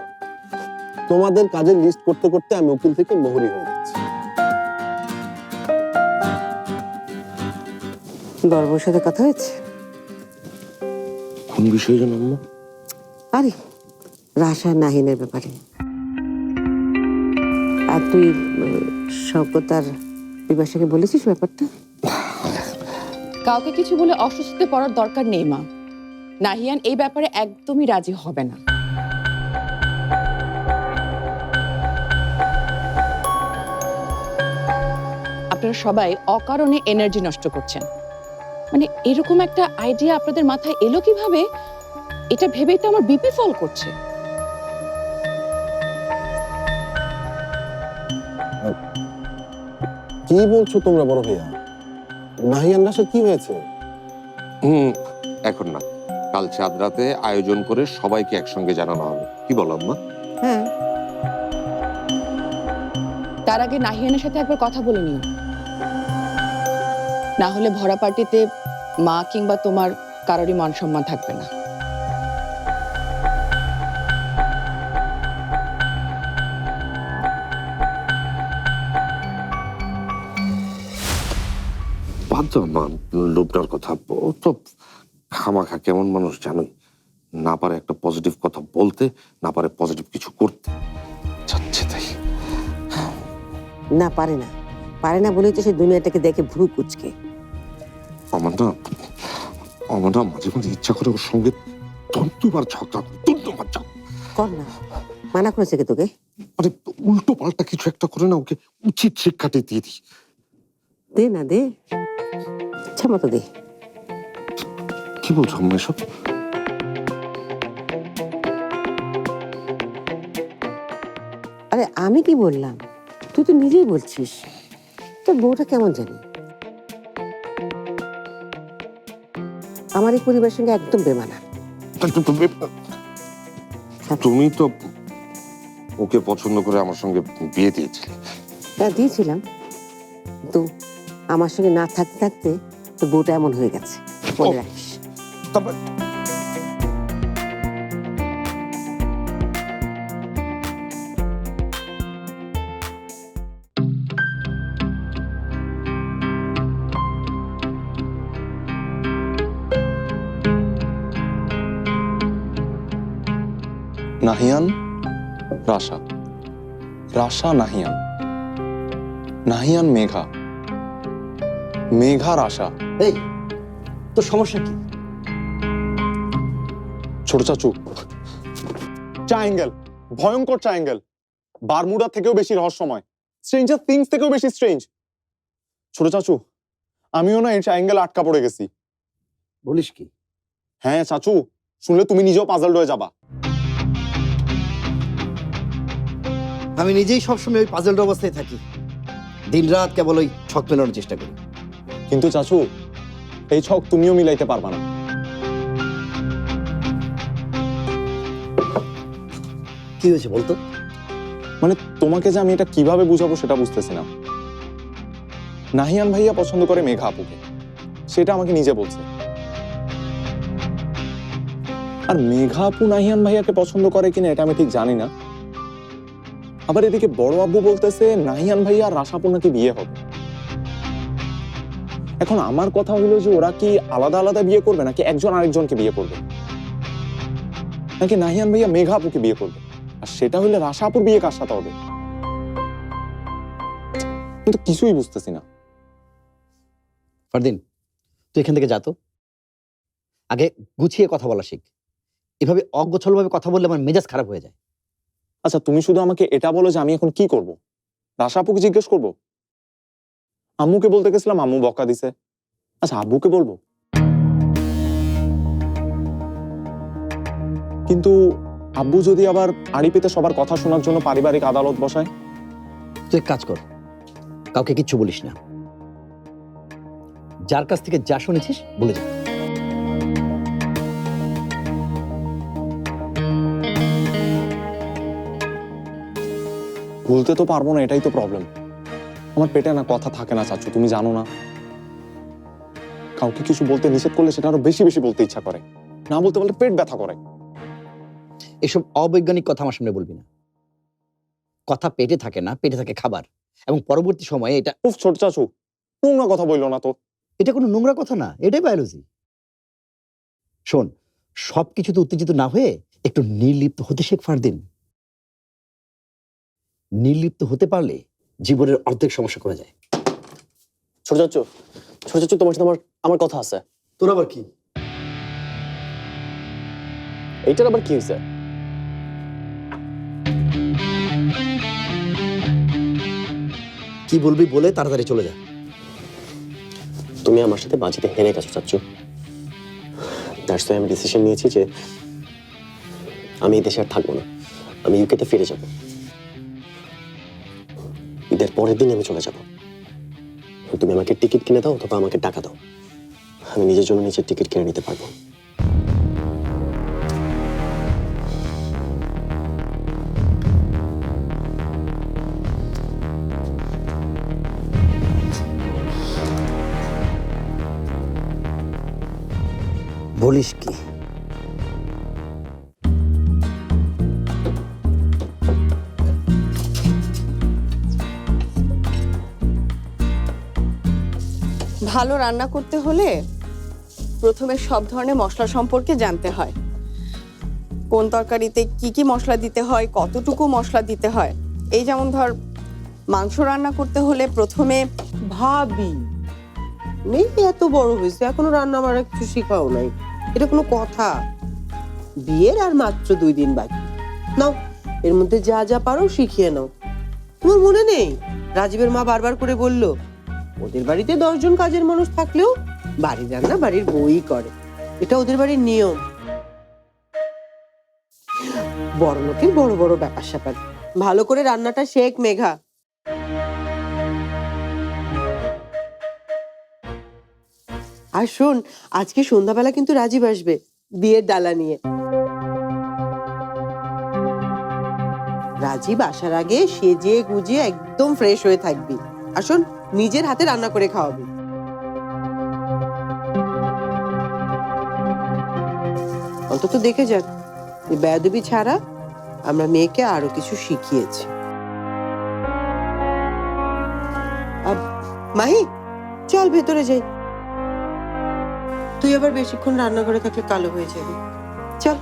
তোমাদের কাজের লিস্ট করতে করতে আমি উকিল থেকে মোহরি হয়ে যাচ্ছি। বড়বউর সাথে কথা হয়েছে? কোন বিষয়ে জানো আম্মা? আরে রাশা নাহিনের ব্যাপারে। আর তুই শওকত আর বিপাশাকে বলেছিস ব্যাপারটা? কাউকে কিছু বলে অস্বস্তিতে পড়ার দরকার নেই মা। নাহিয়ান এই ব্যাপারে একদমই রাজি হবে না। আপনারা সবাই অকারণে এনার্জি নষ্ট করছেন। মানে এরকম একটা আইডিয়া আপনাদের মাথায় এলো কিভাবে? এটা ভেবেই তো আমার বিপি ফল করছে। কি বলছো তোমরা বড় ভাইয়া? নাহিয়ান রাশার কি হয়েছে? এখন না, কাল চাঁদ রাতে আয়োজন করে সবাইকে একসঙ্গে জানানো হবে। কি বলো আম্মা? হ্যাঁ, তার আগে নাহিয়ানের সাথে একবার কথা বলে নিও, না হলে ভরা পার্টিতে মা কিংবা তোমার কারোরই মান সম্মান থাকবে না। বাদ দাও মা লোকটার কথা, ও তো খামাখা কেমন মানুষ জানোই, না পারে একটা পজিটিভ কথা বলতে, না পারে পজিটিভ কিছু করতে, যাচ্ছে তাই। না পারে না, পারে না বলেই তো সে দুনিয়াটাকে দেখে ভ্রু কুচকে। আমার না মাঝে মাঝে ইচ্ছা করে ওর সঙ্গে তন্তুবার ঝগড়া করি, তন্তুবার ঝগড়া। কর না, মানা করেছে কে তোকে? মানে উল্টো পাল্টা কিছু একটা করে না ওকে উচিত শিক্ষাটি দিয়ে দিই। দে না, দে, ইচ্ছা মতো দে। কি বলছো আম্মা এসব? আরে আমি কি বললাম, তুই তো নিজেই বলছিস তোর বউটা কেমন জানি আমার এই পরিবারের সঙ্গে একদম বেমানা। তুমি তো ওকে পছন্দ করে আমার সঙ্গে বিয়ে দিয়েছিলে। হ্যাঁ দিয়েছিলাম, তো আমার সঙ্গে না থাকতে থাকতে তোর বউটা এমন হয়ে গেছে, মনে রাখিস। তারপর নাহিয়ান, রাশা, রাশা নাহিয়ান, নাহিয়ান মেঘা, মেঘা রাশা। এই তোর সমস্যা কি? ছোট চাচু, ট্রায়াঙ্গেল, ভয়ঙ্কর ট্রায়াঙ্গেল, বারমুডা থেকেও বেশি রহস্যময়, স্ট্রেঞ্জার থিংস থেকেও বেশি স্ট্রেঞ্জ। ছোট চাচু, আমিও না এই ট্রায়াঙ্গেল আটকা পড়ে গেছি। বলিস কি? হ্যাঁ চাচু, শুনলে তুমি নিজেও পাজলড হয়ে যাবা। আমি নিজেই সবসময় ওই পাজলড অবস্থায় থাকি, দিন রাত কেবল ওই ছক মেলানোর চেষ্টা করি। কিন্তু চাচু, এই ছক তুমিও মিলাইতে পারবা না। কি হয়েছে বলতো? মানে তোমাকে যে আমি এটা কিভাবে বুঝাবো সেটা বুঝতেছি না। নাহিয়ান ভাইয়া পছন্দ করে মেঘা আপুকে, সেটা আমাকে নিজে বলছে। আর মেঘা আপু নাহিয়ান ভাইয়াকে পছন্দ করে কিনা এটা আমি ঠিক জানি না। আবার এদিকে বড় আব্বু বলতেছে নাহিয়ান ভাইয়া আর রাশা আপু নাকি বিয়ে হবে। এখন আমার কথা হইলো যে ওরা কি আলাদা আলাদা বিয়ে করবে, নাকি একজন আরেকজনকে বিয়ে করবে, নাকি নাহিয়ান ভাইয়া মেঘা আপুকে বিয়ে করবে? আর সেটা হইলে রাশা আপুর বিয়ে কার সাথে হবে? কিন্তু কিছুই বুঝতেছি না। ফারদিন, তুই এখান থেকে যা তো। আগে গুছিয়ে কথা বলা শিখ, এভাবে অগোছলভাবে কথা বললে আমার মেজাজ খারাপ হয়ে যায়। আচ্ছা তুমি শুধু আমাকে এটা বলো যে আমি এখন কি করব? রাশা আপুকে জিজ্ঞেস করবো? আম্মুকে বলতে গেছিলাম, আম্মু বকা দিছে। আচ্ছা আব্বুকে বলবো? কিন্তু আব্বু যদি আবার আড়ি পেতে সবার কথা শোনার জন্য পারিবারিক আদালত বসায়? তুই এক কাজ কর, কাউকে কিচ্ছু বলিস না, যার কাছ থেকে যা শুনেছিস বলে যা। বলতে তো পারবো না, এটাই তো প্রবলেম। আমার পেটে না কথা থাকে না চাচু, তুমি জানো না। কাউকে কিছু বলতে নিষেধ করলে সেটা আরো বেশি বেশি বলতে ইচ্ছা করে, না বলতে বলতে পেট ব্যথা করে। এসব অবৈজ্ঞানিক কথা আমার সামনে বলবি না। কথা পেটে থাকে না, পেটে থাকে খাবার, এবং পরবর্তী সময়ে এটা। উফ ছোট চাচু, নোংরা কথা বললো না তো। এটা কোনো নোংরা কথা না, এটাই বায়োলজি। শোন, সবকিছুতে উত্তেজিত না হয়ে একটু নির্লিপ্ত হতে শেখ ফারদিন। নির্লিপ্ত হতে পারলে জীবনের অর্ধেক সমস্যা কমে যায়। ছোট চাচু তোমার সাথে আমার কথা আছে। তোর আবার কি? এইটার আবার কি হয়েছে? কি বলবি বলে তাড়াতাড়ি চলে যা। তুমি আমার সাথে বাজিতে হেরে গেছো চাচু। দ্যাটস ওয়াই আমি ডিসিশন নিয়েছি যে আমি এই দেশে আর থাকবো না, আমি ইউকেতে ফিরে যাব। ঈদের পরের দিন আমি চলে যাব। তুমি আমাকে টিকিট কিনে দাও অথবা আমাকে টাকা দাও, আমি নিজের জন্য নিজের টিকিট কিনে নিতে পারবো। বলিস কি? ভালো রান্না করতে হলে প্রথমে সব ধরনের মশলা সম্পর্কে জানতে হয়। কোন তরকারিতে কি কি মশলা দিতে হয়, কতটুকু মশলা দিতে হয়। এই যেমন ধর, মাংস রান্না করতে হলে প্রথমে ভাবি মেয়ে এত বড় হয়েছে এখনো রান্না বান্না কিছু শিখাও নাই, এটা কোনো কথা? বিয়ের আর মাত্র 2 দিন বাকি, নাও এর মধ্যে যা যা পারো শিখিয়ে নাও। তোমার মনে নেই রাজীবের মা বারবার করে বলল ওদের বাড়িতে 10 জন কাজের মানুষ থাকলেও বাড়ির রান্না বাড়ির বউই করে, এটা ওদের বাড়ির নিয়ম। বড় লোকের বড় বড় ব্যাপার স্যাপার, ভালো করে রান্নাটা শেখ মেঘা। আর শোন, আজকে সন্ধ্যাবেলা কিন্তু রাজীব আসবে বিয়ের ডালা নিয়ে। রাজীব আসার আগে সেজে গুজিয়ে একদম ফ্রেশ হয়ে থাকবি। আর শোন, নিজের হাতে রান্না করে খাওয়াবি। অন্তত দেখে যান এই বেয়াদবি ছাড়া আমরা মেয়েকে আরো কিছু শিখিয়েছি। মাহি, চল ভেতরে যাই। তুই আবার বেশিক্ষণ রান্না করে থাকলে কালো হয়ে যাবি। চল।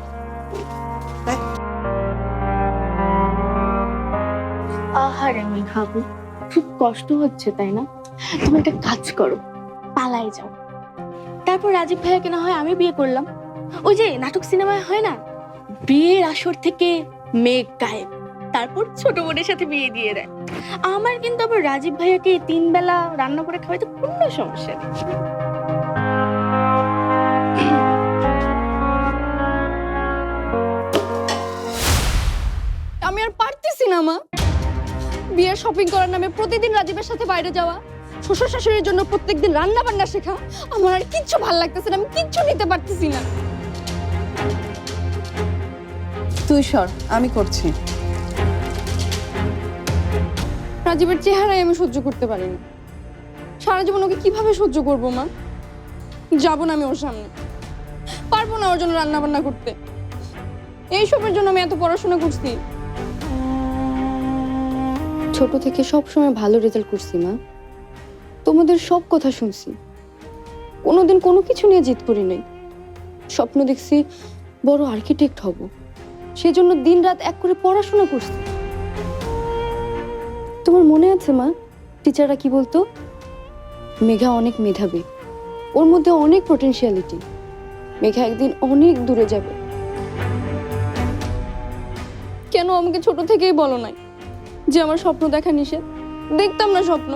আহারে মেঘাবু, খুব কষ্ট হচ্ছে তাই না? তুমি একটা কাজ করো, পালাই যাও। তারপর রাজীব ভাইয়াকে না হয় আমি বিয়ে করলাম। ওই যে নাটক সিনেমায় হয় না, বিয়ের আসর থেকে মেঘ গায়েব, তারপর ছোট বোনের সাথে বিয়ে দিয়ে দেয়। আমার কিন্তু আবার রাজীব ভাইয়াকে 3 বেলা রান্না করে খাওয়াইতে কোনো সমস্যা নেই। আমি আর পারতেছি না মা, বিয়ের শপিং করার নামে প্রতিদিন রাজীবের সাথে বাইরে যাওয়া, শ্বশুর শাশুড়ির জন্য প্রত্যেকদিন রান্না বান্না শেখা, আমার আর কিচ্ছু ভাল লাগতেছে না, আমি কিচ্ছু নিতে পারতেছি না। তুই সর, আমি করছি। রাজীবের চেহারাই আমি সহ্য করতে পারি না। সারা জীবন ওকে কিভাবে সহ্য করবো মা? যাবো না আমি ওর সামনে, পারবো না ওর জন্য রান্না বান্না করতে। এইসবের জন্য আমি এত পড়াশোনা করছি। ছোট থেকে সব সময় ভালো রেজাল্ট করছি মা, তোমাদের সব কথা শুনছি, কোনোদিন কোনো কিছু নিয়ে জিদ করি নাই। স্বপ্ন দেখছি বড় আর্কিটেক্ট হব, সেজন্য দিনরাত এক করে পড়াশোনা করছি। তোমার মনে আছে মা, টিচাররা কি বলতো? মেঘা অনেক মেধাবী, ওর মধ্যে অনেক পটেনশিয়ালিটি, মেঘা একদিন অনেক দূরে যাবে। কেন আমাকে ছোট থেকেই বলো নাই যে আমার স্বপ্ন দেখা নিষেধ? দেখতাম না স্বপ্ন।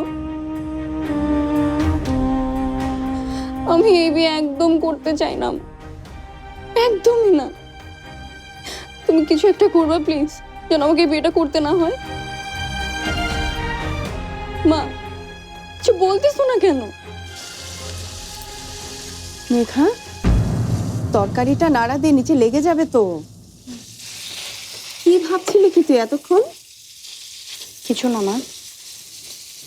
আমি এই বিয়ে একদম করতে চাই না, একদমই না। তুমি কিছু একটা করবা প্লিজ, যেন আমাকে এই বিয়েটা করতে না হয়। মা, কিছু বলতেছো না কেন? মেঘা, তরকারিটা নাড়া দিয়ে নিচে লেগে যাবে তো। কি ভাবছিলি কি তুই এতক্ষণ? কিছু না মা,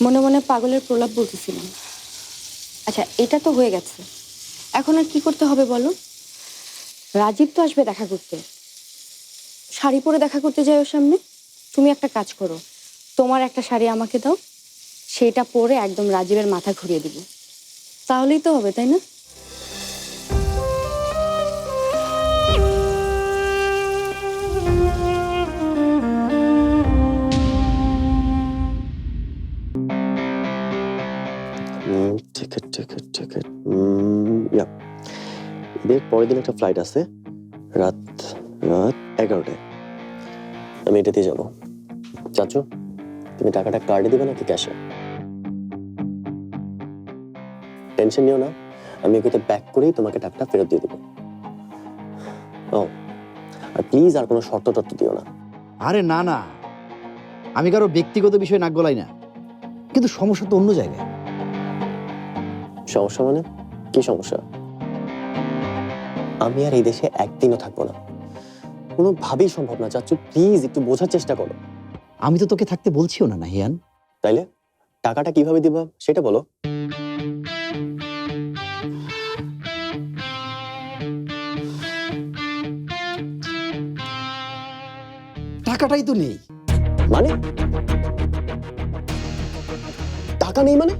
মনে মনে পাগলের প্রলাপ বলতেছিলাম। আচ্ছা, এটা তো হয়ে গেছে, এখন আর কি করতে হবে বলো? রাজীব তো আসবে দেখা করতে, শাড়ি পরে দেখা করতে যাই ওর সামনে। তুমি একটা কাজ করো, তোমার একটা শাড়ি আমাকে দাও, সেটা পরে একদম রাজীবের মাথা ঘুরিয়ে দিব, তাহলেই তো হবে, তাই না? টিকিট ইয়া, বিয়ের পরের দিন একটা ফ্লাইট আছে, রাত 11টায়। আমি এটাতেই যাবো। চাচু, তুমি টাকাটা কার্ডে দিবে নাকি ক্যাশে? টেনশন নিও না, আমি এগুলোতে ব্যাক করেই তোমাকে টাকাটা ফেরত দিয়ে দেবো। ও, আর প্লিজ আর কোনো শর্ত টর্ত দিও না। আরে না না, আমি কারো ব্যক্তিগত বিষয় নাক গলাই না, কিন্তু সমস্যা তো অন্য জায়গায়। সমস্যা মানে কি সমস্যা? আমি আর এই দেশে একদিনও থাকবো না, কোনোভাবেই সম্ভব না। চাচু প্লিজ একটু বোঝার চেষ্টা করো। আমি তো তোকে থাকতে বলছিও না নাহিয়ান। তাইলে টাকাটা কিভাবে দিবা সেটা বলো। টাকাটাই তো নেই। মানে টাকা নেই মানে?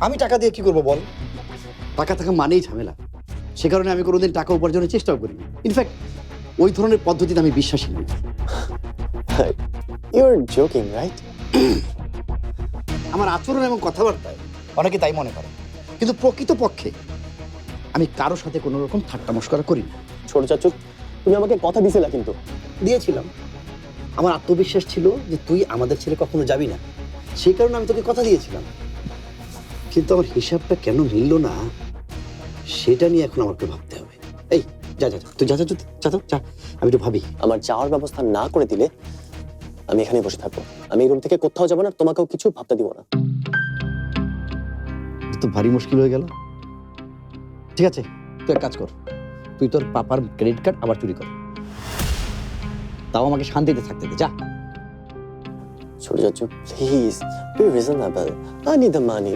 আমি টাকা দিয়ে কি করবো বল? টাকা থাকা মানেই ঝামেলা। সে কারণে আমি কোনোদিন টাকা উপার্জনের চেষ্টাও করিনি। ইনফ্যাক্ট ওই ধরনের পদ্ধতিতে আমি বিশ্বাসী নই। You are joking right? আমার আচরণ এবং কথাবার্তায় অনেকে তাই মনে করে, কিন্তু প্রকৃতপক্ষে আমি কারোর সাথে কোনো রকম ঠাট্টা মশকরা করি না। ছোট চাচু, তুমি আমাকে কথা দিছিলা কিন্তু। দিয়েছিলাম, আমার আত্মবিশ্বাস ছিল যে তুই আমাদের ছেড়ে কখনো যাবি না, সেই কারণে আমি তোকে কথা দিয়েছিলাম। কিন্তু আমার হিসাবটা কেন মিলল না সেটা নিয়ে এখন আমাকে ভাবতে হবে। এই যা যা যা, তুই যা যা যা যা তো, যা, আমি একটু ভাবি। আমার যাওয়ার ব্যবস্থা না করে দিলে আমি এখানেই বসে থাকবো। আমি এই রুম থেকে কোথাও যাবো না, তোমাকেও কিছু ভাবতে দিব না। তো ভারী মুশকিল হয়ে গেল। ঠিক আছে, তুই এক কাজ কর, তুই তোর পাপার ক্রেডিট কার্ড আবার চুরি কর, তাও আমাকে শান্তিতে থাকতে দে। যা। ছোট চাচু please be reasonable, I need the money.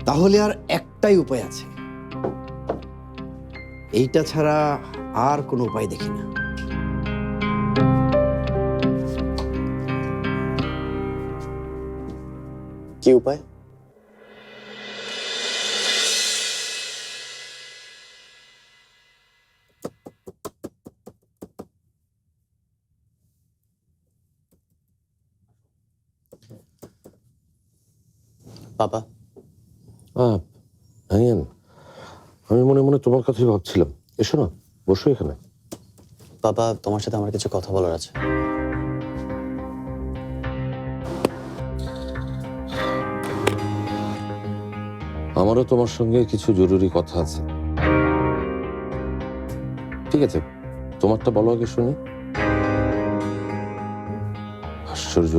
তাহলে আর একটাই উপায় আছে, এইটা ছাড়া আর কোনো উপায় দেখি না। কি উপায়? বাবা, আমি মনে মনে তোমার কথাই ভাবছিলাম। এসো না, বসো এখানে। বাবা তোমার সাথে আমার কিছু কথা বলার আছে। আমারও তোমার সঙ্গে কিছু জরুরি কথা আছে। ঠিক আছে, তোমারটা বলো আগে শুনি। আশ্চর্য,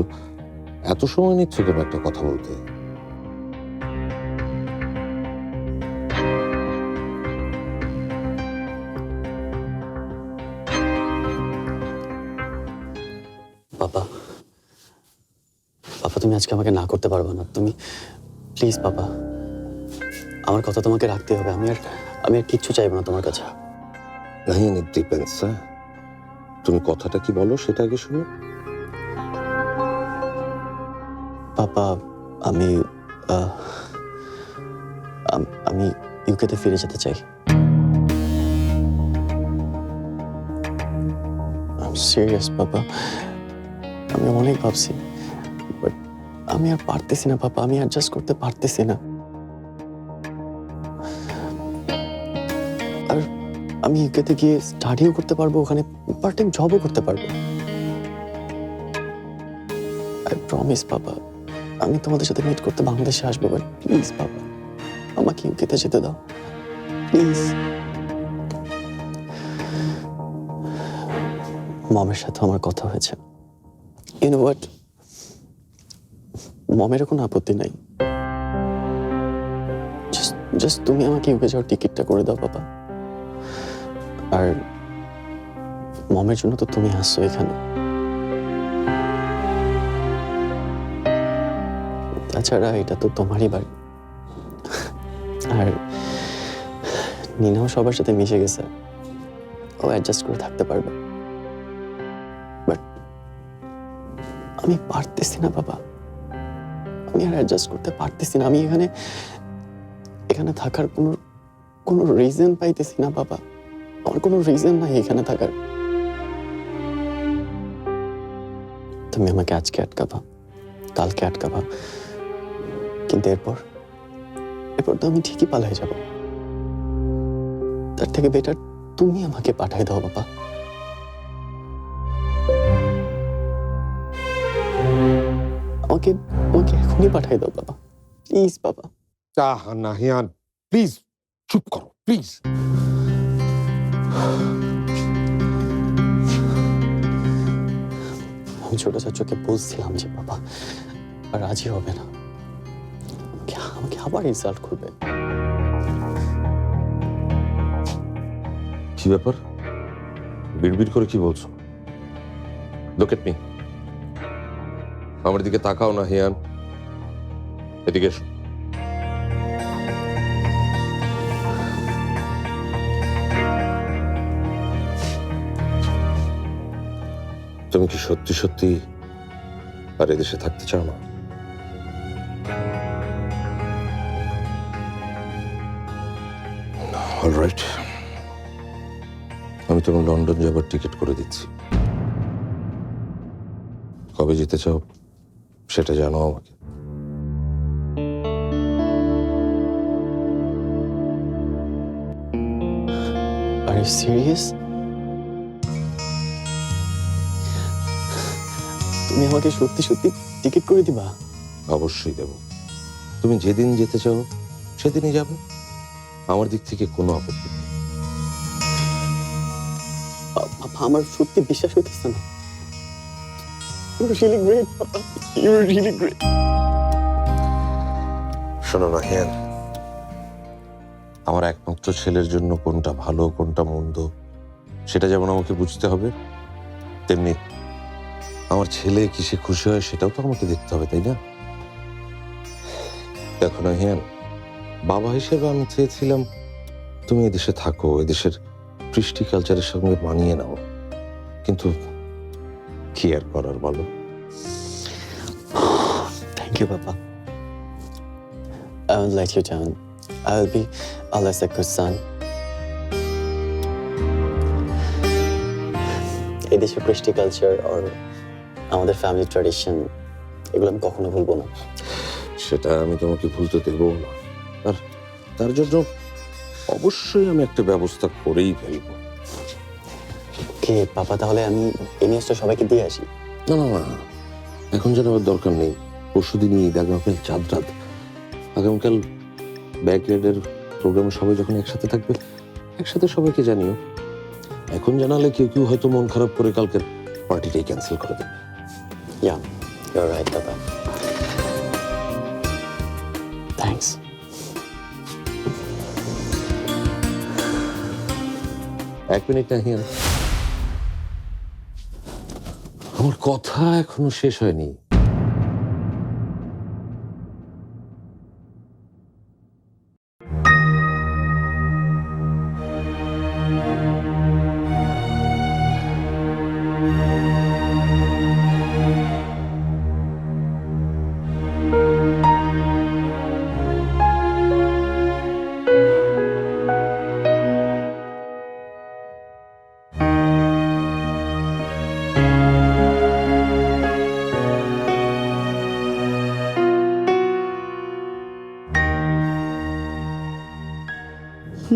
এত সময় নিচ্ছ কেন একটা কথা বলতে? বাবা, বাবা তুমি আজকে আমাকে না করতে পারবে না। তুমি প্লিজ বাবা, আমার কথা তোমাকে রাখতে হবে। আমি আর কিচ্ছু চাইবো না তোমার কাছে। Nahian, it depends. তুমি কথাটা কি বলো সেটা আগে শুনো। বাবা, আমি আমি ইউকেতে ফিরে যেতে চাই। সিরিয়াস বাবা, আমি অনেক ভাবছি, বাট আমি আর পারতেছি না বাবা, আমি অ্যাডজাস্ট করতে পারতেছি না। আর আমি ইউকেতে গিয়ে স্টাডিও করতে পারবো, ওখানে পার্ট টাইম জবও করতে পারবো। আই প্রমিস বাবা, আমি তোমাদের সাথে মিট করতে বাংলাদেশে আসবো, বাট প্লিজ বাবা আমাকে ইউকেতে যেতে দাও প্লিজ। মমের সাথে আমার কথা হয়েছে। ইউ নো হোয়াট, মমের কোনো আপত্তি নাই। জাস্ট তুমি আমাকে ইউকে যাওয়ার টিকিটটা করে দাও বাবা। আর মমের জন্য তো তুমি আসছো এখানে। তাছাড়া এটা তো তোমারই বাড়ি। আর নিনাও সবার সাথে মিশে গেছে, ও অ্যাডজাস্ট করে থাকতে পারবে। বাট আমি পারতেছি না বাবা, আমি আর অ্যাডজাস্ট করতে পারতেছি না। আমি এখানে থাকার কোনো রিজন পাইতেছি না বাবা। আমার কোনো রিজন নাই এখানে থাকার। তুমি আমাকে আজকে আটকাবা, কালকে আটকাবা, কিন্তু এরপর তো আমি ঠিকই পালাই যাব। তার থেকে বেটার তুমি আমাকে পাঠাই দাও বাবা। আমাকে এখনই পাঠাই দাও বাবা, প্লিজ বাবা। নাহিয়ান প্লিজ চুপ করো প্লিজ। আমি ছোট চাচুকে বলছিলাম যে বাবা রাজি হবে না, আমাকে আবার ইনসাল্ট করবে। কি ব্যাপার, বিড়বিড় করে কি বলছো? লুক এট মি, আমার দিকে তাকাও নাহিয়ান, এদিকে এসো। তুমি কি সত্যি সত্যি আর এদেশে থাকতে চাও না? অলরাইট, আমি তোমার লন্ডন যাবার টিকিট করে দিচ্ছি। কবে যেতে চাও সেটা জানাও আমাকে। Are you serious? তুমি আমাকে সত্যি সত্যি টিকিট করে দিবা? অবশ্যই দেব। তুমি যেদিন যেতে চাও সেদিনই যাবে, আমার দিক থেকে কোনো আপত্তি নেই। বাবা, আমার সত্যি বিশ্বাস হইতেছে না। You're really great, Papa. You're really great. শোনো না হ্যাঁ, আমার একমাত্র ছেলের জন্য কোনটা ভালো কোনটা মন্দ সেটা যেমন আমাকে বুঝতে হবে, তেমনি আমার ছেলে কিসে খুশি হয় সেটাও তো আমাকে দেখতে হবে, তাই না? দেখো না হ্যাঁ, বাবা হিসেবে আমি চেয়েছিলাম তুমি এদেশে থাকো, এদেশের কৃষ্টি কালচারের সঙ্গে মানিয়ে নাও, কিন্তু কি আর করার বলো। Thank you, Papa. I won't let you down. I will be always a good son. এই দেশের কৃষ্টি কালচার আর আমাদের ফ্যামিলি ট্র্যাডিশন এগুলো আমি কখনো ভুলবো না। সেটা আমি তোমাকে ভুলতে দেবো না, আর তার জন্য অবশ্যই আমি একটা ব্যবস্থা করেই ফেলবো। কে পাপা, তাহলে আমি এই নিউজটা সবাইকে দিয়ে আসি? না না না, এখন যেন আমার দরকার নেই। পরশুদিনই ঈদ, আগামীকাল চাঁদ রাত, আগামীকাল ব্যাকগ্রেডের প্রোগ্রামে সবাই যখন একসাথে থাকবে একসাথে সবাইকে জানিও। এখন জানালে কেউ কেউ হয়তো মন খারাপ করে কালকের পার্টিটাই ক্যান্সেল করে দেবে। Yeah, you're right, Papa. Thanks. এক মিনিট না হিয়ান, আমার কথা এখনো শেষ হয়নি।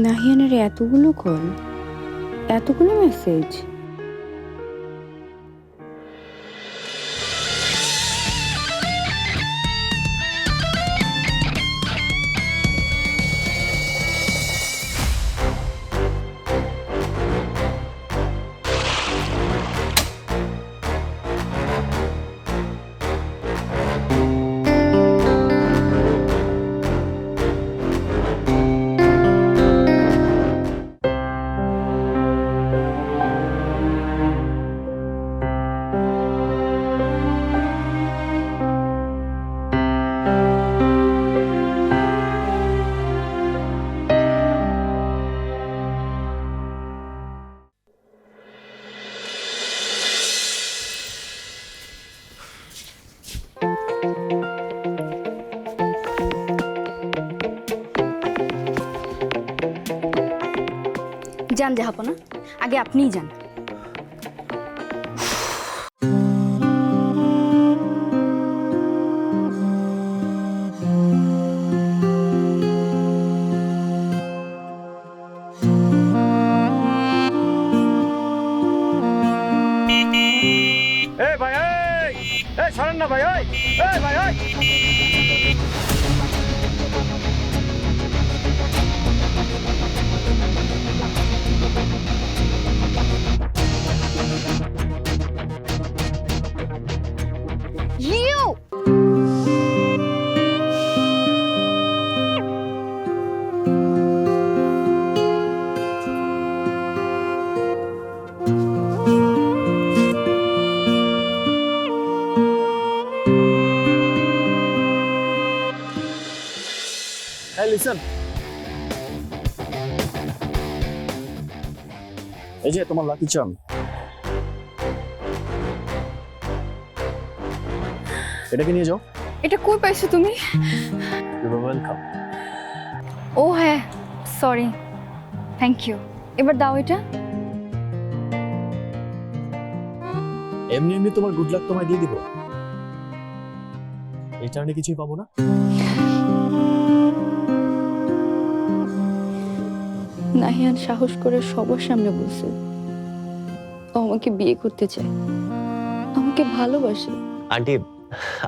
নাহিয়ানের এতগুলো কল, এতগুলো মেসেজ। যান জাহাপনা, আগে আপনিই যান। ভাই সরেন না ভাই, ভাই লিসেন, এই যে তোমার লাকি চার্ম। এটাকে নিয়ে যাও। এটা কই পাইছো তুমি? You R welcome. ও হ্যাঁ, সরি, থ্যাংক ইউ। এবার দাও এটা। এমনি এমনি তোমার গুড লাক তোমায় দিয়ে দিব, এই টার্নে কিছুই পাবো না। নাহিয়ান সাহস করে সবার সামনে বলছে ও আমাকে বিয়ে করতে চায়, আমাকে ভালোবাসে। আন্টি,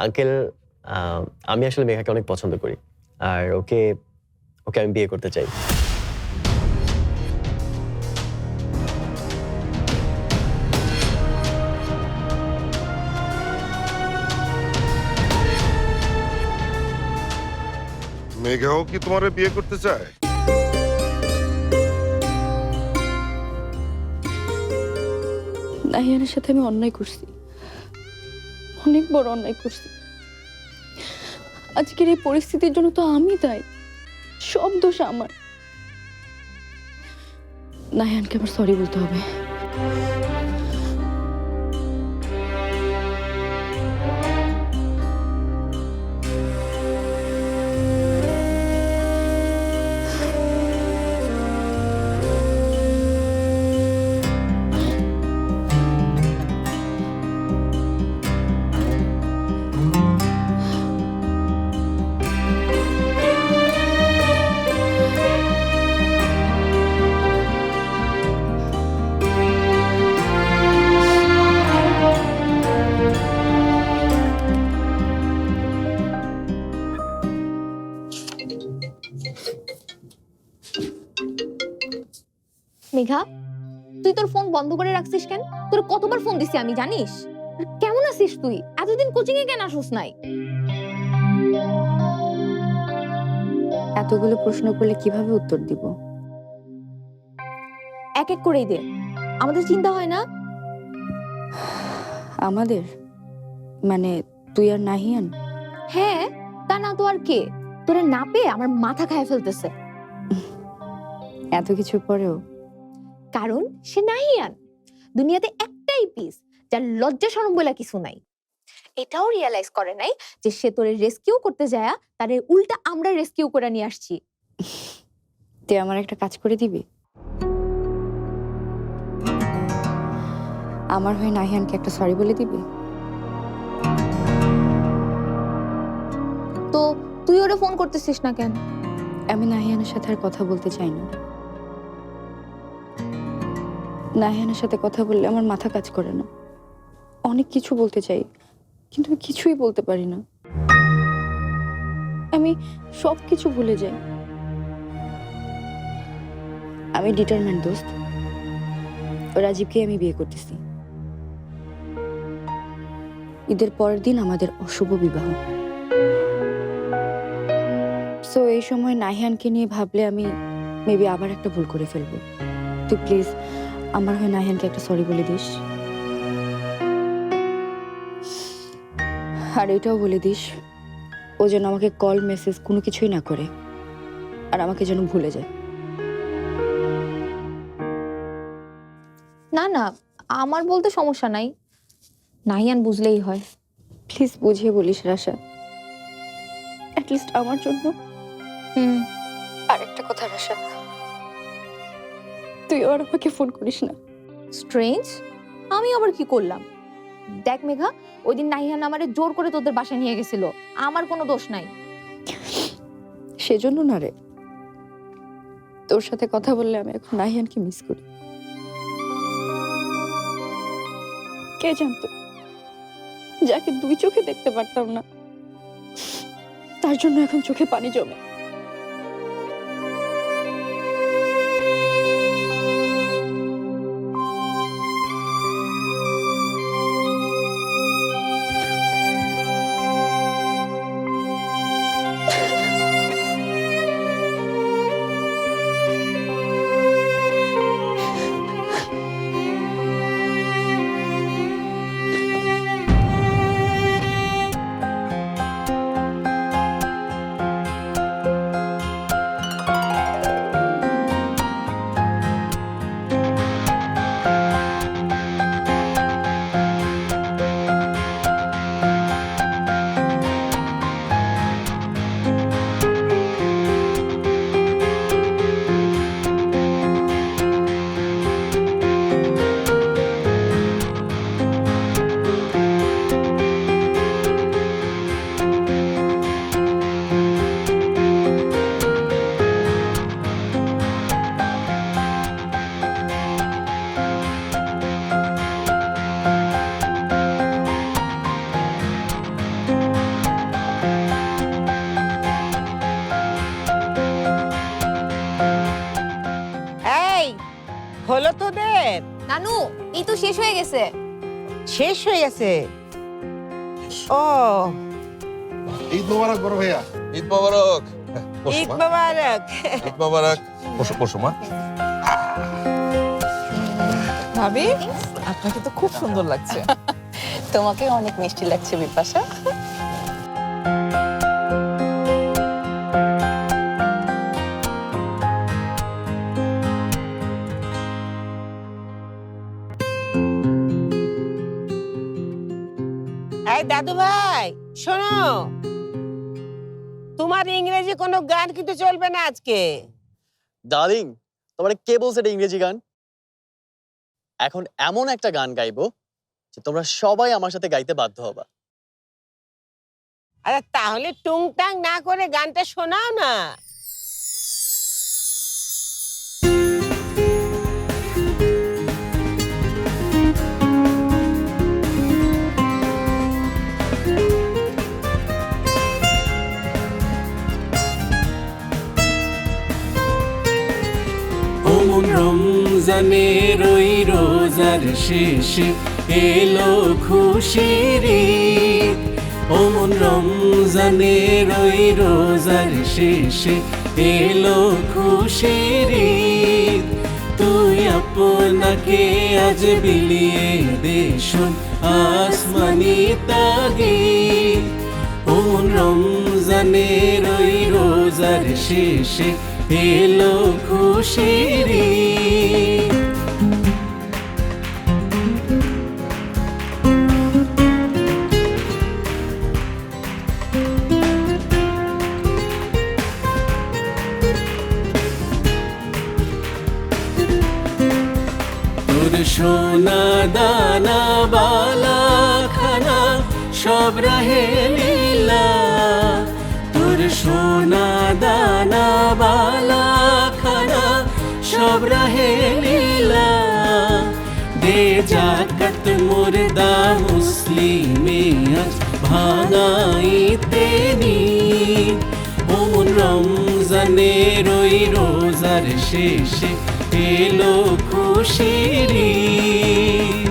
আঙ্কেল, আমি আসলে মেঘাকে অনেক পছন্দ করি, আর ওকে ওকে আমি বিয়ে করতে চাই। মেঘাও কি তোমারে বিয়ে করতে চায়? নাহিয়ানের সাথে আমি অন্যায় করছি, অনেক বড় অন্যায় করছি। আজকের এই পরিস্থিতির জন্য তো আমি দায়ী, সব দোষ আমার। নাহিয়ানকে আমার সরি বলতে হবে। মেঘা, তুই তোর ফোন বন্ধ করে রাখছিস কেন? তোর কতবার ফোন দিছি আমি জানিস? আর কেমন আছিস তুই? এতদিন কোচিং এ কেন আসিস নাই? এতগুলো প্রশ্ন করলে কিভাবে উত্তর দিব? এক এক করেই দে, আমাদের চিন্তা হয় না? আমাদের মানে তুই আর নাহিয়ান? হ্যাঁ, তা না তো আর কে? তোরে না পেয়ে আমার মাথা খায় ফেলতেছে। এত কিছুর পরেও? কারণ সে নাহিয়ান, দুনিয়াতে একটাই পিস যার লজ্জা শরম বলে কিছু নাই। এটাও রিয়ালাইজ করে নাই যে সে তোরে রেস্কিউ করতে যায়, তারে উল্টা আমরা রেস্কিউ করে নিয়ে আসছি। তুই আমার একটা কাজ করে দিবি? আমার হয়ে নাহিয়ানকে একটা সরি বলে দিবি? তো তুই ওরে ফোন করতেছিস না কেন? আমি নাহিয়ানের সাথে আর কথা বলতে চাই না। নাহিয়ানের সাথে কথা বললে আমার মাথা কাজ করে না। অনেক কিছু বলতে চাই, কিন্তু আমি কিছুই বলতে পারি না। আমি সব কিছু ভুলে যাই। আমি ডিটারমেন্ট দোস্ত, রাজীবকে আমি বিয়ে করতেছি। ঈদের পরের দিন আমাদের অশুভ বিবাহ। সো এই সময় নাহিয়ানকে নিয়ে ভাবলে আমি মেবি আবার একটা ভুল করে ফেলবো। তুই প্লিজ আমার হয়ে নাহিয়ানকে একটা সরি বলে দিস। আর এটাও বলে দিস ও যেন আমাকে কল মেসেজ কোনো কিছুই না করে, আর আমাকে যেন ভুলে যায়। না না, আমার বলতে সমস্যা নাই, নাহিয়ান বুঝলেই হয়। প্লিজ বুঝিয়ে বলিস রাশা, অ্যাটলিস্ট আমার জন্য। আর একটা কথা রাশা, তুই আর আমাকে ফোন করিস না। স্ট্রেঞ্জ, আমি আবার কি করলাম? দেখ মেঘা, ওই দিন নাহিয়ান আমারে জোর করে তোদের বাসায় নিয়ে গেছিল, আমার কোনো দোষ নাই। সেজন্য না রে, তোর সাথে কথা বললে আমি এখন নাহিয়ানকে মিস করি। কে জানতো যাকে দুই চোখে দেখতে পারতাম না, তার জন্য এখন চোখে পানি জমে। শেষ হয়ে গেছে। শেষ হয়ে গেছে? ও, ঈদ মোবারক বড় ভাইয়া। ঈদ মোবারক। ঈদ মোবারক। ঈদ মোবারক। বসো বসো মা। ভাবি, আপনাকে তো খুব সুন্দর লাগছে। তোমাকে অনেক মিষ্টি লাগছে বিপাশা। এই দাদু ভাই শোনো, তোমার ইংরেজি কোনো গান কিন্তু চলবে না আজকে। ডার্লিং, তোমার কে বলছে এটা ইংরেজি গান? এখন এমন একটা গান গাইবো যে তোমরা সবাই আমার সাথে গাইতে বাধ্য হবা। আরে তাহলে টুংটাং না করে গানটা শোনাও না। ওমন রমজানের ওই রোজার শেষে এলো খুশির ঈদ। ওমন রমজানের ওই রোজার শেষে এলো খুশির ঈদ। তুই আপনাকে আজ বিলিয়ে দে শোন আসমানি তাগিদ। ওমন রমজানের ওই রোজার শেষে এলো খুশির ঈদ। তোর সোনা দানা বালা খানা সব রাহে লীলা। তোর সোনা দানা বালা খানা সব রাহে লীলা। দে জাকাত মুর্দা মুসলিমে আজ ভাঙাইতে নিদ। ওমন রমজানের ওই রোজার শেষে এলো খুশির ঈদ।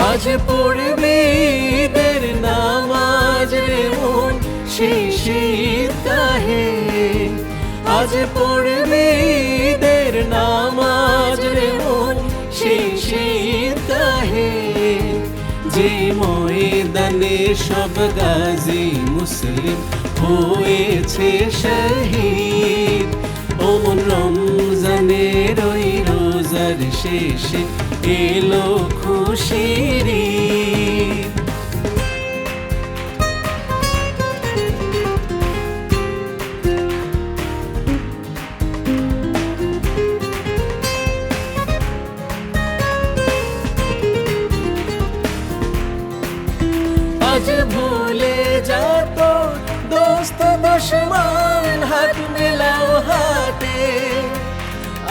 আজ পড়বে ঈদের নামাজ রে মন শেষ ঈদগাহে। আজ পড়বে ঈদের নামাজ রে মন শেষ ঈদগাহে। যে ময়দানে সব গাজী মুসলিম হয়েছে শহীদ। ওমন রমজানের ওই রোজার শেষে এলো খুশির ঈদ। আজ ভুলে যা তো দোস্ত দুশ্মন হাত মেলাও হাতে।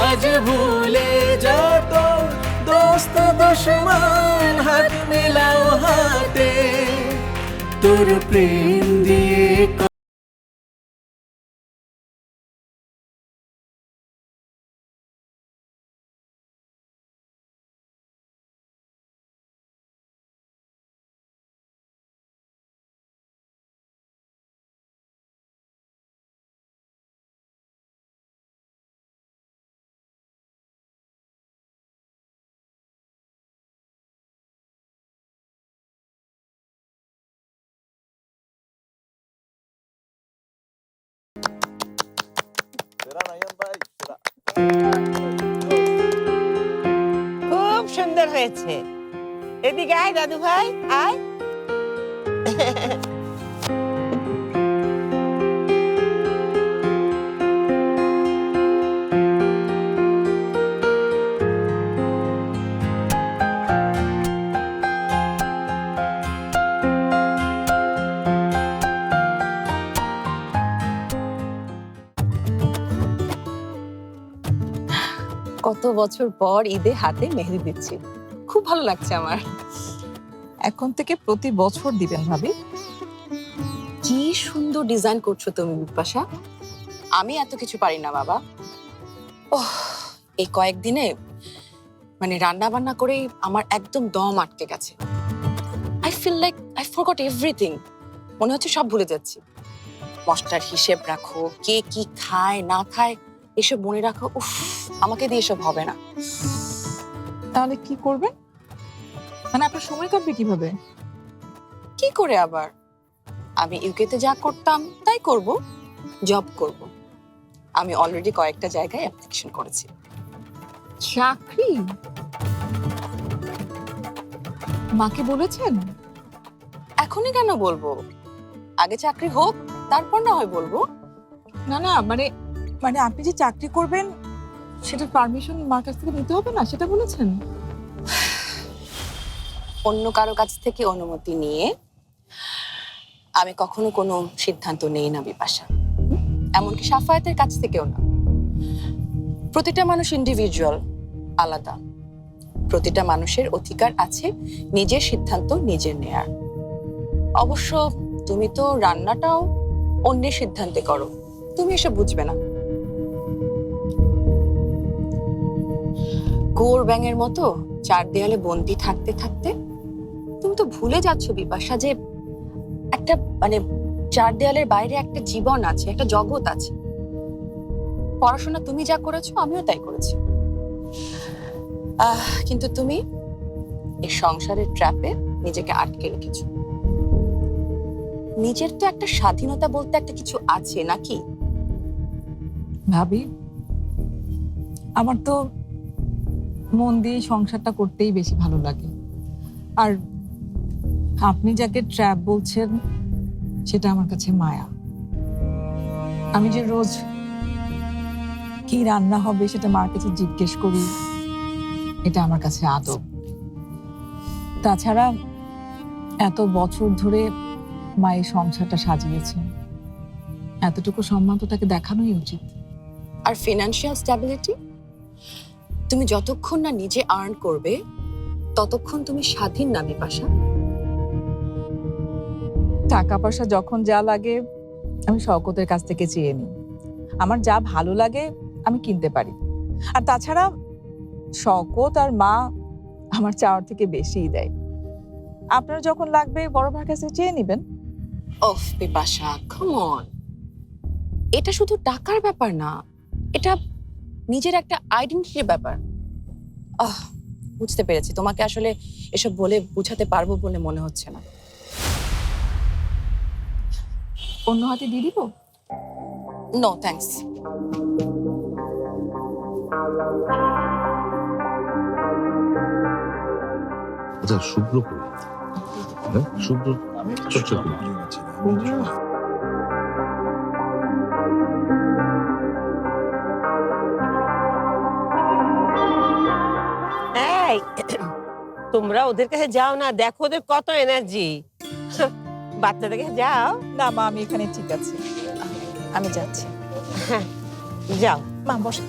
আজ ভুলে যা তো দোস্ত দুশ্মন হাত মেলাও হাতে। তোর প্রেম দিয়ে খুব সুন্দর হয়েছে। এদিকে আয় দাদু ভাই আয়। কত বছর পর ঈদে হাতে মেহেদি দিচ্ছি, খুব ভালো লাগছে আমার। এখন থেকে প্রতি বছর দিবেন ভাবি। কি সুন্দর ডিজাইন করছো তুমি বিপাশা। আমি এত কিছু পারি না বাবা। ওহ, এই কয়েকদিনে মানে রান্না বান্না করেই আমার একদম দম আটকে গেছে। I feel like I forgot everything. মনে হচ্ছে সব ভুলে যাচ্ছি। মশলার হিসেব রাখো, কে কি খায় না খায় এসব মনে রাখো। উফ, আমাকে দিয়ে এসব হবে না। তাহলে কি করবেন? মানে আপনার সময় কাটবে কিভাবে? কি করে আবার? আমি ইউকেতে যা করতাম তাই করব, জব করব। আমি অলরেডি কয়েকটা জায়গায় অ্যাপ্লিকেশন করেছি। চাকরি? মাকে বলেছেন? এখনই কেন বলবো? আগে চাকরি হোক, তারপর না হয় বলবো। না না, মানে মানে আপনি যে চাকরি করবেন সেটার পারমিশন মার কাছ থেকে নিতে হবে না, সেটা বলেছেন? অন্য কারো কাছ থেকে অনুমতি নিয়ে আমি কখনো কোনো সিদ্ধান্ত নেই না বিপাশা। এমনকি সাফায়াতের কাছ থেকেও না। প্রতিটা মানুষ ইন্ডিভিজুয়াল, আলাদা। প্রতিটা মানুষের অধিকার আছে নিজের সিদ্ধান্ত নিজের নেয়ার। অবশ্য তুমি তো রান্নাটাও অন্যের সিদ্ধান্তে করো, তুমি এসব বুঝবে না। গোর ব্যাঙের মতো চার দেয়ালে বন্দি থাকতে থাকতে তুমি তো ভুলে যাচ্ছ বিপাশা যে একটা মানে চার দেয়ালের বাইরে একটা জীবন আছে, একটা জগৎ আছে। পড়াশোনা তুমি যা করেছো আমিও তাই করেছি। কিন্তু তুমি এই সংসারের ট্র্যাপে নিজেকে আটকে রেখেছো। নিজের তো একটা স্বাধীনতা বলতে একটা কিছু আছে নাকি? ভাবি, আমার তো মন দিয়ে সংসারটা করতেই বেশি ভালো লাগে। আর আপনি যাকে ট্র্যাপ বলছেন সেটা আমার কাছে মায়া। আমি যে রোজ কি রান্না হবে সেটা মার কাছে জিজ্ঞেস করি, এটা আমার কাছে আদব। তাছাড়া এত বছর ধরে মায়ের সংসারটা সাজিয়েছেন, এতটুকু সম্মান তো তাকে দেখানোই উচিত। আর ফিনান্সিয়াল স্ট্যাবিলিটি, তুমি যতক্ষণ না নিজে আর্ন করবে ততক্ষণ তুমি স্বাধীন না বিপাশা। টাকা পয়সা যখন যা লাগে আমি শওকতের কাছ থেকে চেয়ে নিই। আমার যা ভালো লাগে আমি কিনতে পারি। আর তাছাড়া শওকত আর মা আমার চাওয়ার থেকে বেশিই দেয়। আপনার যখন লাগবে বড় ভাইয়ের কাছে চেয়ে নেবেন। ওফ বিপাশা, কাম অন। এটা শুধু টাকার ব্যাপার না, এটা নিজের একটা আইডেন্টিটির ব্যাপার। বুঝতে পেরেছি, তোমাকে আসলে এসব বলে বুঝাতে পারবো বলে মনে হচ্ছে না। অন্য হাতে দিয়ে দিব? No thanks. আচ্ছা, শুভ্র কই? হ্যাঁ, শুভ্র চর্চা করি। এই তোমরা ওদের কাছে যাও না, দেখো ওদের কত এনার্জি। বাচ্চাদের কাছে যাও না মা, আমি এখানে ঠিক আছে, আমি যাচ্ছি। হ্যাঁ যাও মা বসে।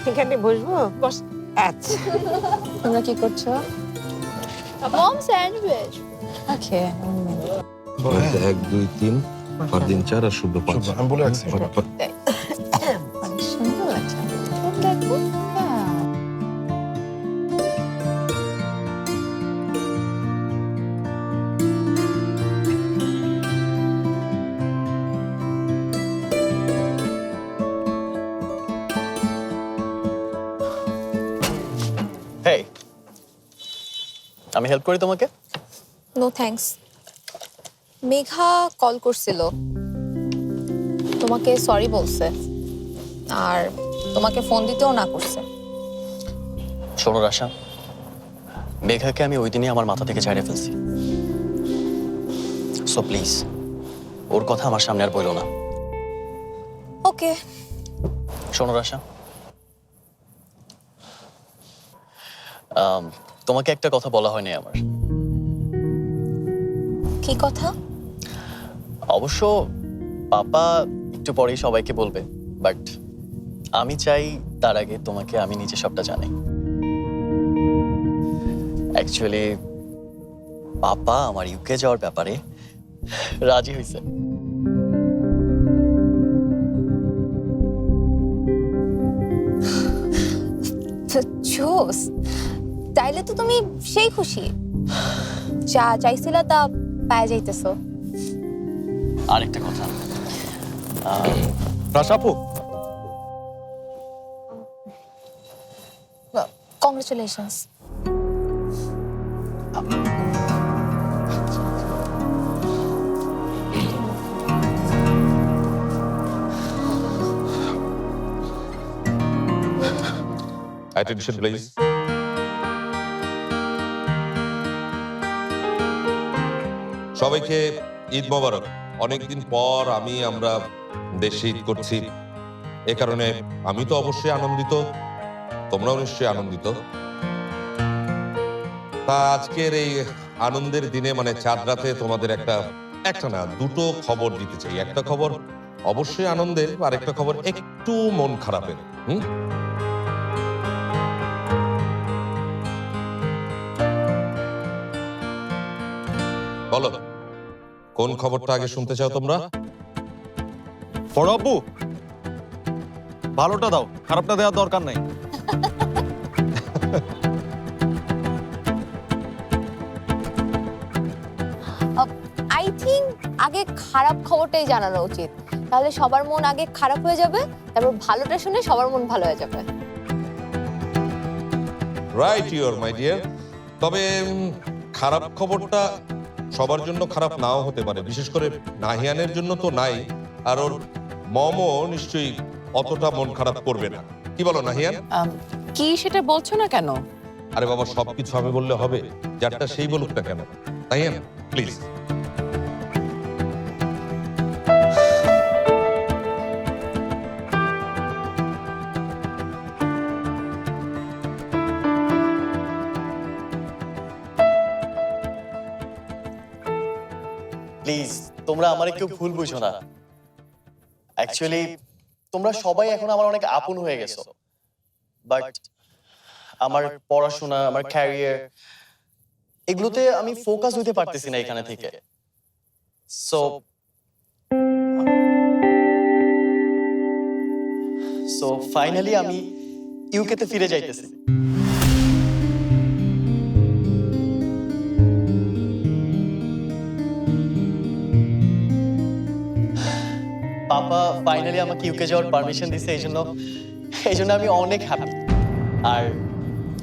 এখানে বসবো? বস। আচ্ছা, তোমরা কি করছো? মম স্যান্ডউইচ। ওকে। 1 2 3 ফারদিন 4 আর শুভ্র 5। আমি বলে রাখছি। অনেক সুন্দর লাগছে। দেখো হেই, আমি হেল্প করি তোমাকে? No thanks. মেঘা কল করছিল, তোমাকে সরি বলছে, আর তোমাকে ফোন দিতেও না করছে। শোনো রাশা, মেঘাকে আমি ওই দিনই আমার মাথা থেকে ঝাড়ে ফেলছি। সো প্লিজ ওর কথা আমার সামনে আর বলো না। ওকে। শোনো রাশা, তোমাকে একটা কথা বলা হয়নি আমার। কি কথা? অবশ্য পাপা একটু পরেই সবাইকে বলবে, বাট আমি চাই তার আগে তোমাকে আমি নিজে সবটা জানাই। অ্যাকচুয়ালি পাপা আমার ইউকে যাওয়ার ব্যাপারে রাজি হয়েছে। জোস, তাইলে তো তুমি সেই খুশি, যা চাইছিলা তা পায়ে যাইতেছো। আরেকটা কথা, রাশা আপু, কংগ্রেচুলেশনস। Attention please. সবাইকে ঈদ মোবারক। অনেকদিন পর আমরা দেশে ঈদ করছি, এ কারণে আমি তো অবশ্যই আনন্দিত, তোমরাও নিশ্চয়ই আনন্দিত। তা আজকের এই আনন্দের দিনে মানে চাঁদ রাতে তোমাদের একটা না দুটো খবর দিতে চাই। একটা খবর অবশ্যই আনন্দের, আর একটা খবর একটু মন খারাপের। বলো কোন খবরটা আগে শুনতে চাও তোমরা? বড় আব্বু, ভালোটা দাও, খারাপটা দেওয়ার দরকার নাই। আই থিঙ্ক আগে খারাপ খবরটাই জানানো উচিত, তাহলে সবার মন আগে খারাপ হয়ে যাবে, তারপর ভালোটা শুনে সবার মন ভালো হয়ে যাবে। Right your my dear. তবে খারাপ খবরটা সবার জন্য খারাপ নাও হতে পারে, বিশেষ করে নাহিয়ানের জন্য তো নাই, আর ওর মমও নিশ্চয়ই অতটা মন খারাপ করবে না। কি বলো নাহিয়ান? কি সেটা বলছো না কেন? আরে বাবা, সবকিছু আমি বললে হবে? যারটা সেই বলুক না কেন। নাহিয়ান প্লিজ। প্লিজ তোমরা আমারে কেউ ভুল বুঝো না। অ্যাকচুয়ালি তোমরা সবাই এখন আমার অনেক আপন হয়ে গেছো, বাট আমার পড়াশোনা, আমার ক্যারিয়ার, এগুলোতে আমি ফোকাস হতে পারতেছি না এখানে থেকে। সো ফাইনালি আমি ইউকেতে ফিরে যাইতেছি। পাপা ফাইনালি আমাকে ইউকে যাওয়ার পারমিশন দিছে, এই জন্য আমি অনেক হ্যাপি। আর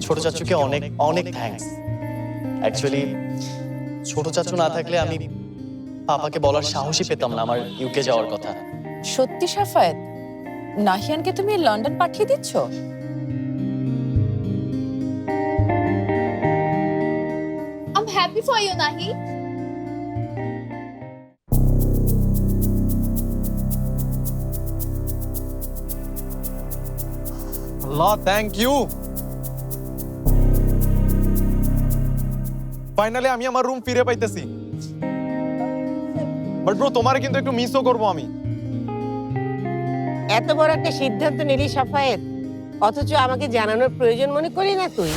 ছোট চাচুকে অনেক অনেক থ্যাঙ্কস। অ্যাকচুয়ালি ছোট চাচু না থাকলে আমি পাপাকে বলার সাহসই পেতাম না আমার ইউকে যাওয়ার কথা। সত্যি সাফায়েত, নাহিয়ানকে তুমি লন্ডন পাঠিয়ে দিচ্ছ? I am happy for you Nahi. আল্লাহ, থ্যাংক ইউ। ফাইনালি আমি আমার রুম ফিরে পাইতেছি। বাট ব্রো, তোমারে কিন্তু একটু মিসও করব আমি। এত বড় একটা সিদ্ধান্ত নিলি সাফায়েত, অথচ আমাকে জানানোর প্রয়োজন মনে করি না তুই?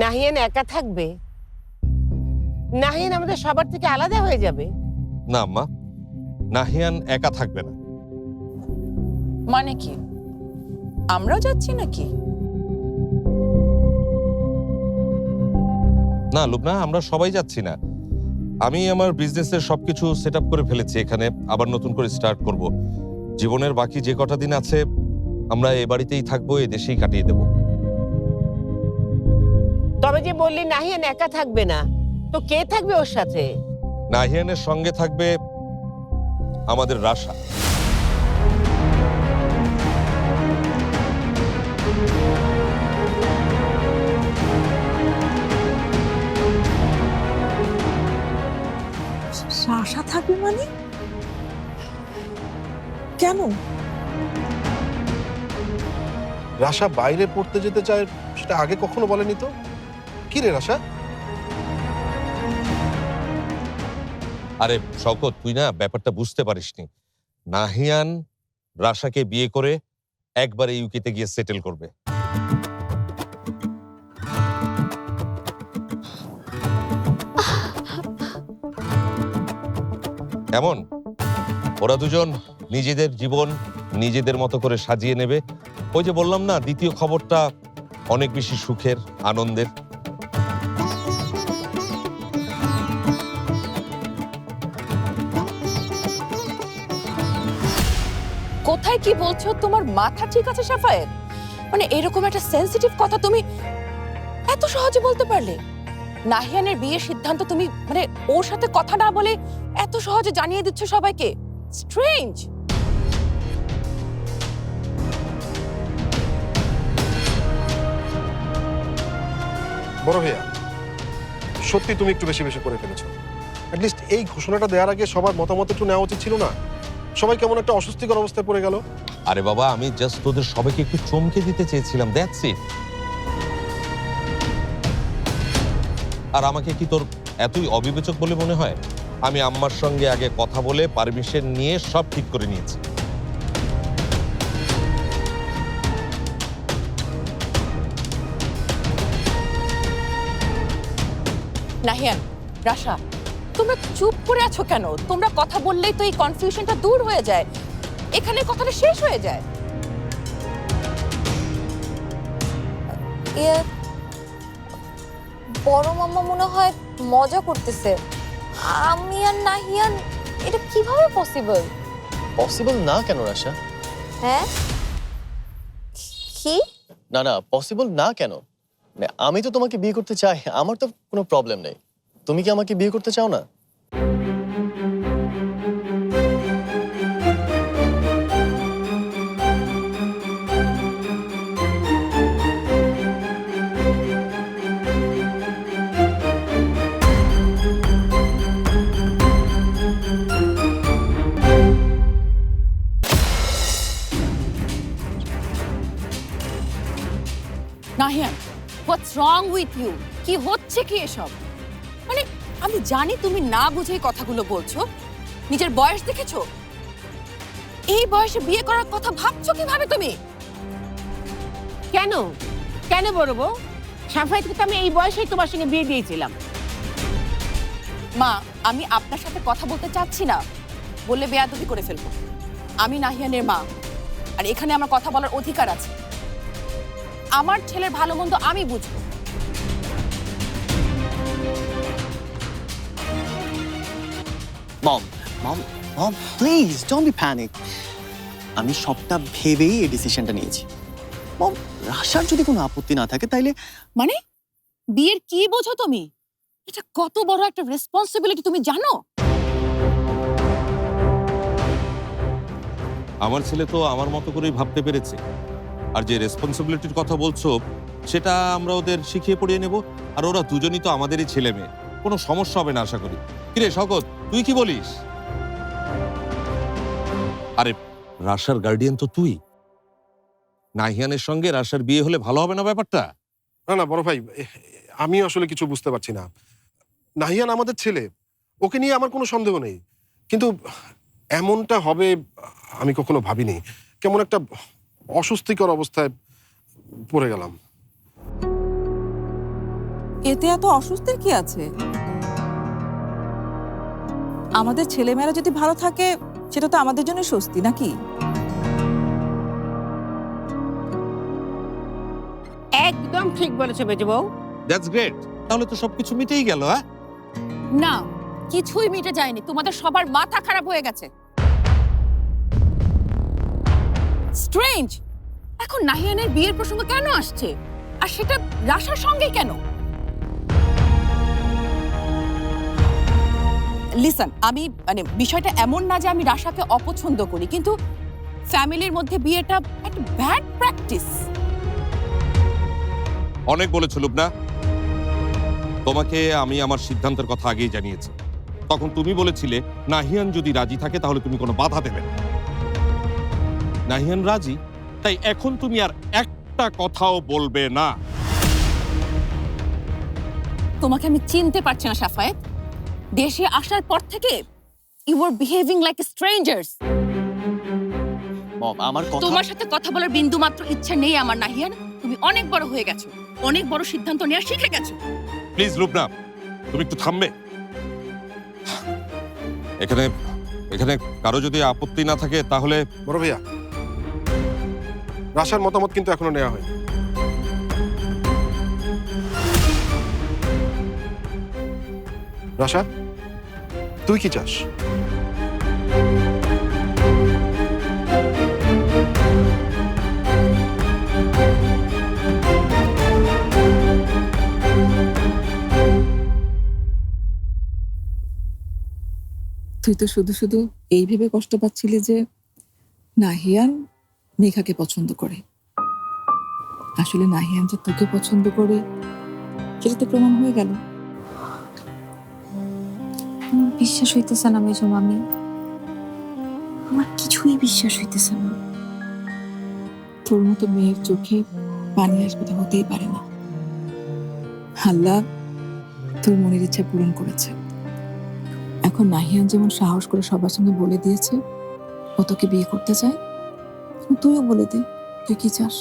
নাহিয়ান একা থাকবে, নাহিয়ান আমাদের সবার থেকে আলাদা হয়ে যাবে। না আম্মা, নাহিয়ান একা থাকবে না। মানে কি, আমরাও যাচ্ছি নাকি? না লুবনা, আমরা সবাই যাচ্ছি না। আমি আমার বিজনেসের সবকিছু সেট আপ করে ফেলেছি, এখানে আবার নতুন করে স্টার্ট করব। জীবনের বাকি যে কটা দিন আছে আমরা এ বাড়িতেই থাকবো, এ দেশেই কাটিয়ে দেব। তবে যে বললি নাহিয়ান একা থাকবে না, তো কে থাকবে ওর সাথে? নাহিয়ানের সঙ্গে থাকবে আমাদের রাশা। রাশা থাকবে মানে? কেন? রাশা বাইরে পড়তে যেতে চায়, সেটা আগে কখনো বলেনি তো। কি রে রাশা? আরে শওকত, তুই না ব্যাপারটা বুঝতে পারিসনি। নাহিয়ান রাশাকে বিয়ে করে একবারে ইউকেতে গিয়ে সেটেল করবে। কেমন? ওরা দুজন নিজেদের জীবন নিজেদের মতো করে সাজিয়ে নেবে। ওই যে বললাম না, দ্বিতীয় খবরটা অনেক বেশি সুখের, আনন্দের। কোথায় কি বলছো? তোমার মাথা ঠিক আছে সাফায়েত? মানে এরকম একটা সেনসিটিভ কথা তুমি এত সহজে বলতে পারলে? নাহিয়ানের বিয়ের সিদ্ধান্ত তুমি মানে ওর সাথে কথা না বলে এত সহজে জানিয়ে দিচ্ছ সবাইকে। স্ট্রেঞ্জ। বড় ভাইয়া, সত্যি তুমি একটু বেশি বেশি করে ফেলেছো। অ্যাটলিস্ট এই ঘোষণাটা দেওয়ার আগে সবার মতামত একটু নেওয়া উচিত ছিল না? সবাই কেমন একটা অস্বস্তিকর অবস্থায় পড়ে গেল। আরে বাবা, আমি জাস্ট তোদের সবাইকে একটু চমকে দিতে চেয়েছিলাম, দ্যাটস ইট। আর আমাকে কি তোর এতই অবিবেচক বলে মনে হয়? আমি আম্মার সঙ্গে আগে কথা বলে পারমিশন নিয়ে সব ঠিক করে নিয়েছি। নাহিয়ান, রাশা, তোমরা চুপ করে আছো কেন? তোমরা কথা বললেই তো এই কনফিউশনটা দূর হয়ে যায়, এখানে কথাটা শেষ হয়ে যায়। বড় মামা মনে হয় মজা করতেছে। আমি আর নাহিয়ান, এটা কিভাবে পসিবল? পসিবল না কেন রাশা? হ্যাঁ কি? না না, পসিবল না কেন? মানে আমি তো তোমাকে বিয়ে করতে চাই, আমার তো কোনো প্রবলেম নেই। তুমি কি আমাকে বিয়ে করতে চাও না? নাহিয়ান, হোয়াটস রং উইথ ইউ? কি হচ্ছে কি এসব? মানে আমি জানি তুমি না বুঝেই কথাগুলো বলছো। নিজের বয়স দেখেছো? এই বয়সে বিয়ে করার কথা ভাবছো কিভাবে তুমি? কেন কেন বড় বউ? সাফায়েতকে তো আমি এই বয়সেই তোমার সঙ্গে বিয়ে দিয়েছিলাম। মা, আমি আপনার সাথে কথা বলতে চাচ্ছি না, বললে বেয়াদবি করে ফেলবো। আমি নাহিয়ানের মা, আর এখানে আমার কথা বলার অধিকার আছে। আমার ছেলের ভালো মন্দ আমি বুঝবো। Mom mom mom please don't be panic. আমি সবটা ভেবেই এই ডিসিশনটা নিয়েছি। মম, রাশার যদি কোনো আপত্তি না থাকে তাইলে। মানে বিয়ের কি বোঝো তুমি? এটা কত বড় একটা রেসপন্সিবিলিটি তুমি জানো? আমার ছেলে তো আমার মতো করেই ভাবতে পেরেছে। আর যে রেসপন্সিবিলিটির কথা বলছো, সেটা আমরা ওদের শিখিয়ে পড়িয়ে নেব। আর ওরা দুজনই তো আমাদেরই ছেলে মেয়ে, কোনো সমস্যা হবে না আশা করি। কিরে শকত, তুই কি বলিস? আরে রাশার গার্ডিয়ান তো তুই। নাহিয়ানের সঙ্গে রাশার বিয়ে হলে ভালো হবে না ব্যাপারটা? না না বড় ভাই, আমি আসলে কিছু বুঝতে পারছি না। নাহিয়ান আমাদের ছেলে, ওকে নিয়ে আমার কোনো সন্দেহ নেই, কিন্তু এমনটা হবে আমি কখনো ভাবিনি। কেমন একটা অস্বস্তিকর অবস্থায় পড়ে গেলাম। এতে এত অস্বস্তির কি আছে? আমাদের ছেলেমেয়েরা যদি ভালো থাকে সেটা তো আমাদের জন্য স্বস্তি, নাকি? একদম ঠিক বলেছো মেজো বউ। That's great. তাহলে তো সবকিছু মিটেই গেল। হ্যাঁ না, কিছুই মিটে যায়নি। তোমাদের সবার মাথা খারাপ হয়ে গেছে। স্ট্রেঞ্জ, এখন নাহিয়ানের বিয়ের প্রসঙ্গ কেন আসছে? আর সেটা রাশার সঙ্গে কেন? লিসন, আমি মানে বিষয়টা এমন না যে আমি রাশাকে অপছন্দ করি, কিন্তু ফ্যামিলির মধ্যে বিয়েটা একটা ব্যাড প্র্যাকটিস। অনেক বলেছিল না, তোমাকে আমি আমার সিদ্ধান্তের কথা আগেই জানিয়েছি। তখন তুমি বলেছিলে নাহিয়ান যদি রাজি থাকে তাহলে তুমি কোনো বাধা দেবে না। নাহিয়ান রাজি, তাই এখন তুমি আর একটা কথাও বলবে না। তোমাকে আমি চিনতে পারছি না সাফায়েত। দেশে আসার পর থেকে you are behaving like strangers. Mom, আমার কথা। তোমার সাথে কথা বলার বিন্দু মাত্র ইচ্ছা নেই আমার নাহিয়ান। তুমি অনেক বড় হয়ে গেছো, অনেক বড় সিদ্ধান্ত নেওয়া শিখে গেছো। প্লিজ লুবনা, তুমি একটু থামবে। এখানে এখানে কারো যদি আপত্তি না থাকে তাহলে বড় ভাইয়া, রাশার মতামত কিন্তু এখনো নেওয়া হয়। রাশা, তুই কি চাস? তুই তো শুধু শুধু এই ভেবে কষ্ট পাচ্ছিলি যে নাহিয়ান মেঘাকে পছন্দ করে। আসলে নাহিয়ান যে তোকে পছন্দ করে সেটা তো প্রমাণ হয়ে গেল। আমার বিশ্বাস হইতেছে না মেজো মামি, আমার কিছুই বিশ্বাস হইতেছে না। তোর মতো মেয়ের চোখে পানি আসবে তা হতেই পারে না। আল্লাহ তোর মনের ইচ্ছা পূরণ করেছে। এখন নাহিয়ান যেমন সাহস করে সবার সঙ্গে বলে দিয়েছে ও তোকে বিয়ে করতে চায়, তুইও বলে দে তুই কি চাস।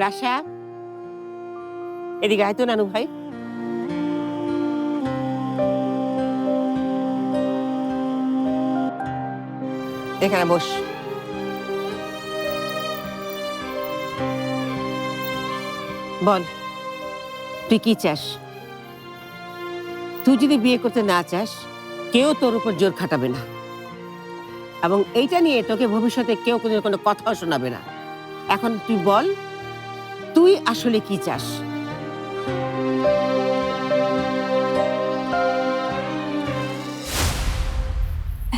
রাশা, এদিকে আয় তো নানু ভাই। এখানে বস। বল, তুই কি চাস? তুই যদি বিয়ে করতে না চাস, কেউ তোর উপর জোর খাটাবে না, এবং এইটা নিয়ে তোকে ভবিষ্যতে কেউ কোনো কথাও শোনাবে না। এখন তুই বল, তুই আসলে কি চাস?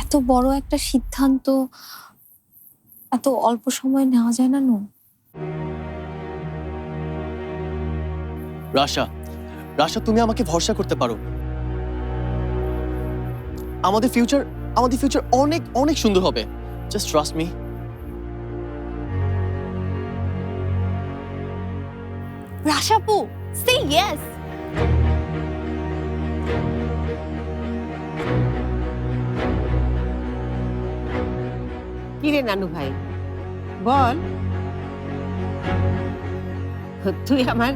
এত বড় একটা সিদ্ধান্ত এত অল্প সময় নেওয়া যায় না? রাশা, রাশা তুমি আমাকে ভরসা করতে পারো। আমাদের ফিউচার অনেক অনেক সুন্দর হবে। Just trust me. রাশাপু, সে ইয়েস। কি রে নানু ভাই, বল, তুই আমার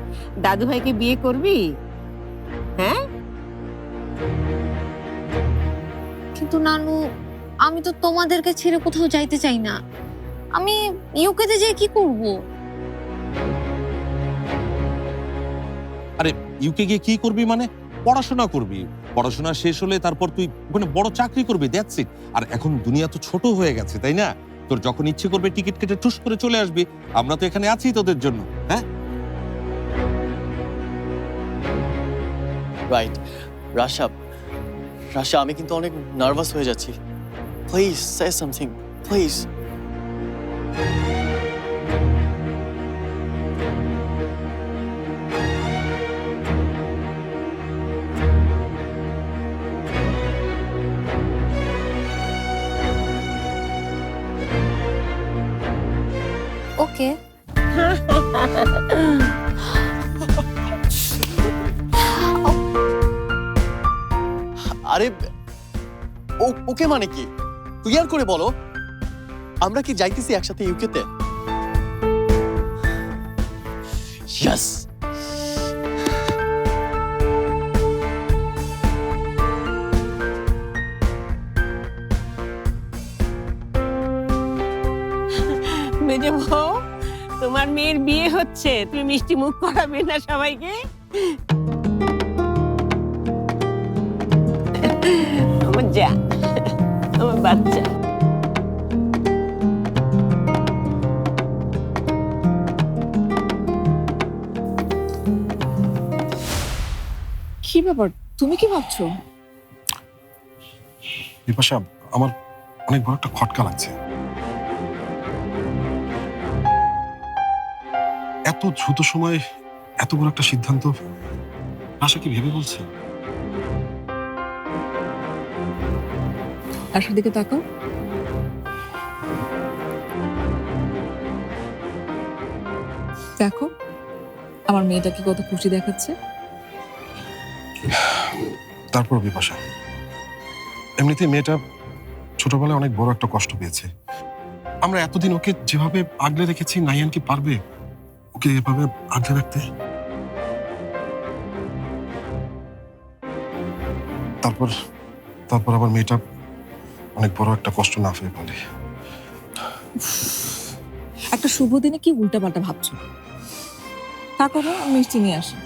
দাদু ভাইকে বিয়ে করবি? হ্যাঁ? কিন্তু নানু, আমি তো তোমাদেরকে ছেড়ে কোথাও যাইতে চাই না। আমি ইউকেতে যেয়ে কি করব? আরে ইউকে গিয়ে কি করবি মানে? পড়াশোনা করবি। পড়াশোনা শেষ হলে তারপর তুই ওখানে বড় চাকরি করবি, দ্যাটস ইট। আর এখন দুনিয়া তো ছোট হয়ে গেছে, তাই না? তোর যখন ইচ্ছে করবে টিকিট কেটে ঠুস করে চলে আসবি। আমরা তো এখানে আছি তোদের জন্য। হ্যাঁ, রাইট। রাশা, রাশা আমি কিন্তু অনেক নার্ভাস হয়ে যাচ্ছি। Please say something, please. Okay. আরে ওকে মানে কি? ক্লিয়ার করে বলো। আমরা কি যাইতেছি একসাথে ইউকেতে? ইয়েস। মেজে বউ, তোমার মেয়ের বিয়ে হচ্ছে, তুমি মিষ্টি মুখ করাবে না সবাইকে? আমার যা, আমার বাচ্চা। কি ব্যাপার, তুমি কি ভাবছো? বিপাশা, আমার অনেক বড় একটা খটকা লাগছে। এত দ্রুত সময় এত বড় একটা সিদ্ধান্ত আশা কি ভেবে বলছে? আশার দিকে তাকাও। দেখো আমার মেয়েটাকে কত খুশি দেখাচ্ছে। তারপর বিপাশা, এমনিতে মেয়েটা ছোটবেলায় অনেক বড় একটা কষ্ট পেয়েছে। আমরা এতদিন ওকে যেভাবে আগলে রেখেছি, নাহিয়ান কি পারবে ওকে এভাবে আগলে রাখতে? তারপর তারপর আবার মেয়েটা অনেক বড় একটা কষ্ট না পেয়ে ফেলে। একটা শুভ দিনে কি উল্টাপাল্টা ভাবছো? তা করো, আমি মিষ্টি নিয়ে আসি।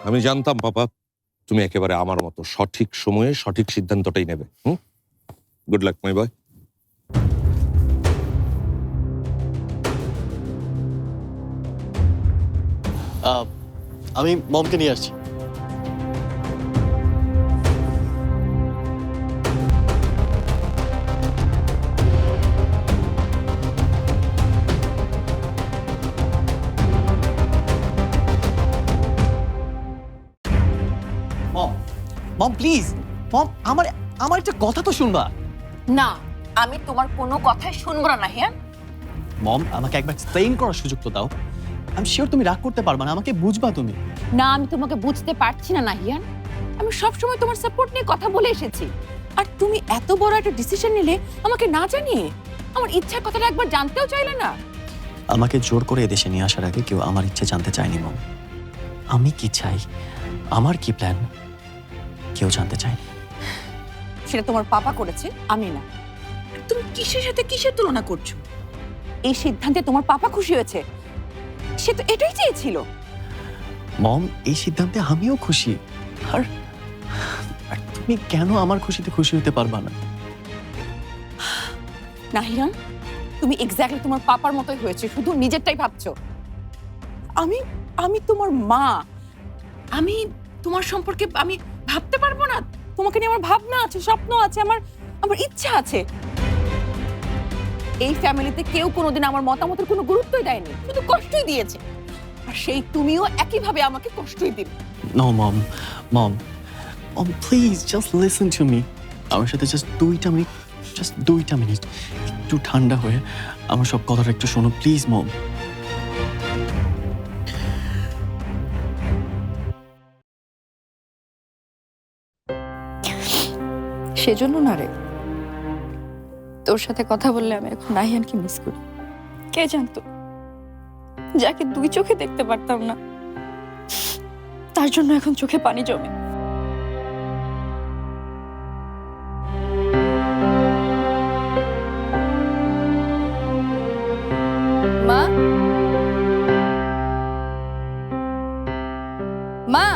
আমি জানতাম পাপা তুমি একেবারে আমার মতো সঠিক সময়ে সঠিক সিদ্ধান্তটাই নেবে। গুড লাক মাই বয়। আমি মমকে নিয়ে আসছি। মম প্লিজ, মম আমার একটা কথা তো শুনবা। না, আমি তোমার কোনো কথাই শুনবো না নাহিয়ান। মম আমাকে একবার এক্সপ্লেইন করার সুযোগ তো দাও। আমি শিওর তুমি রাগ করতে পারবা না, আমাকে বুঝবা তুমি। না, আমি তোমাকে বুঝতে পারছি না নাহিয়ান। আমি সবসময় তোমার সাপোর্ট নিয়ে কথা বলে এসেছি, আর তুমি এত বড় একটা ডিসিশন নিলে আমাকে না জানিয়ে, আমার ইচ্ছার কথাটা একবার জানতেও চাইলে না। আমাকে জোর করে এদেশে নিয়ে আসার আগে কেউ আমার ইচ্ছে জানতে চায়নি মম। আমি কি চাই, আমার কি প্ল্যান, কেউ জানতে চায়নি। সেটা তোমার পাপা করেছে, আমি না। তুমি কিসের সাথে কিসের তুলনা করছো? এই সিদ্ধান্তে তোমার পাপা খুশি হয়েছে, সে তো এটাই চেয়েছিল। মম এই সিদ্ধান্তে আমিও খুশি, আর তুমি কেন আমার খুশিতে খুশি হতে পারবা না? নাহিয়ান, তুমি এক্স্যাক্টলি তোমার পাপার মতোই হয়েছে, শুধু নিজেরটাই ভাবছো। আমি তোমার মা, আমি তোমার সম্পর্কে আমি ভাবতে পারবো না? তোমাকে নিয়ে আমার ভাবনা আছে, স্বপ্ন আছে, আমার ইচ্ছা আছে। এই ফ্যামিলিতে কেউ কোনোদিন আমার মতামতের কোনো গুরুত্বই দেয়নি, শুধু কষ্টই দিয়েছে, আর সেই তুমিও একইভাবে আমাকে কষ্টই দিবে। No mom, mom mom please just listen to me. আমার সাথে জাস্ট 2টা মিনিট একটু ঠান্ডা হয়ে আমার সব কথাটা একটু শোনো প্লিজ মম। সেজন্য না রে, তোর সাথে কথা বললে আমি এখন নাহিয়ানকে মিস করি। কে জানতো, যাকে 2 চোখে দেখতে পারতাম না, তার জন্য এখন চোখে পানি জমে। মা, মা,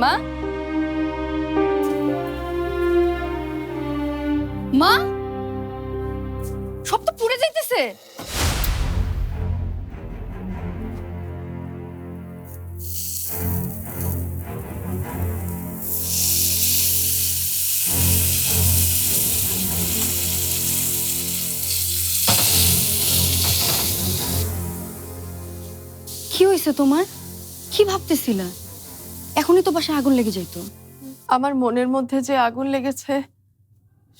মা, মা, সব তো পুড়ে যাইতেছে। কি হয়েছে তোমার? কি ভাবতেছিলা? এখনই তো বাসায় আগুন লেগে যাইতো। আমার মনের মধ্যে যে আগুন লেগেছে,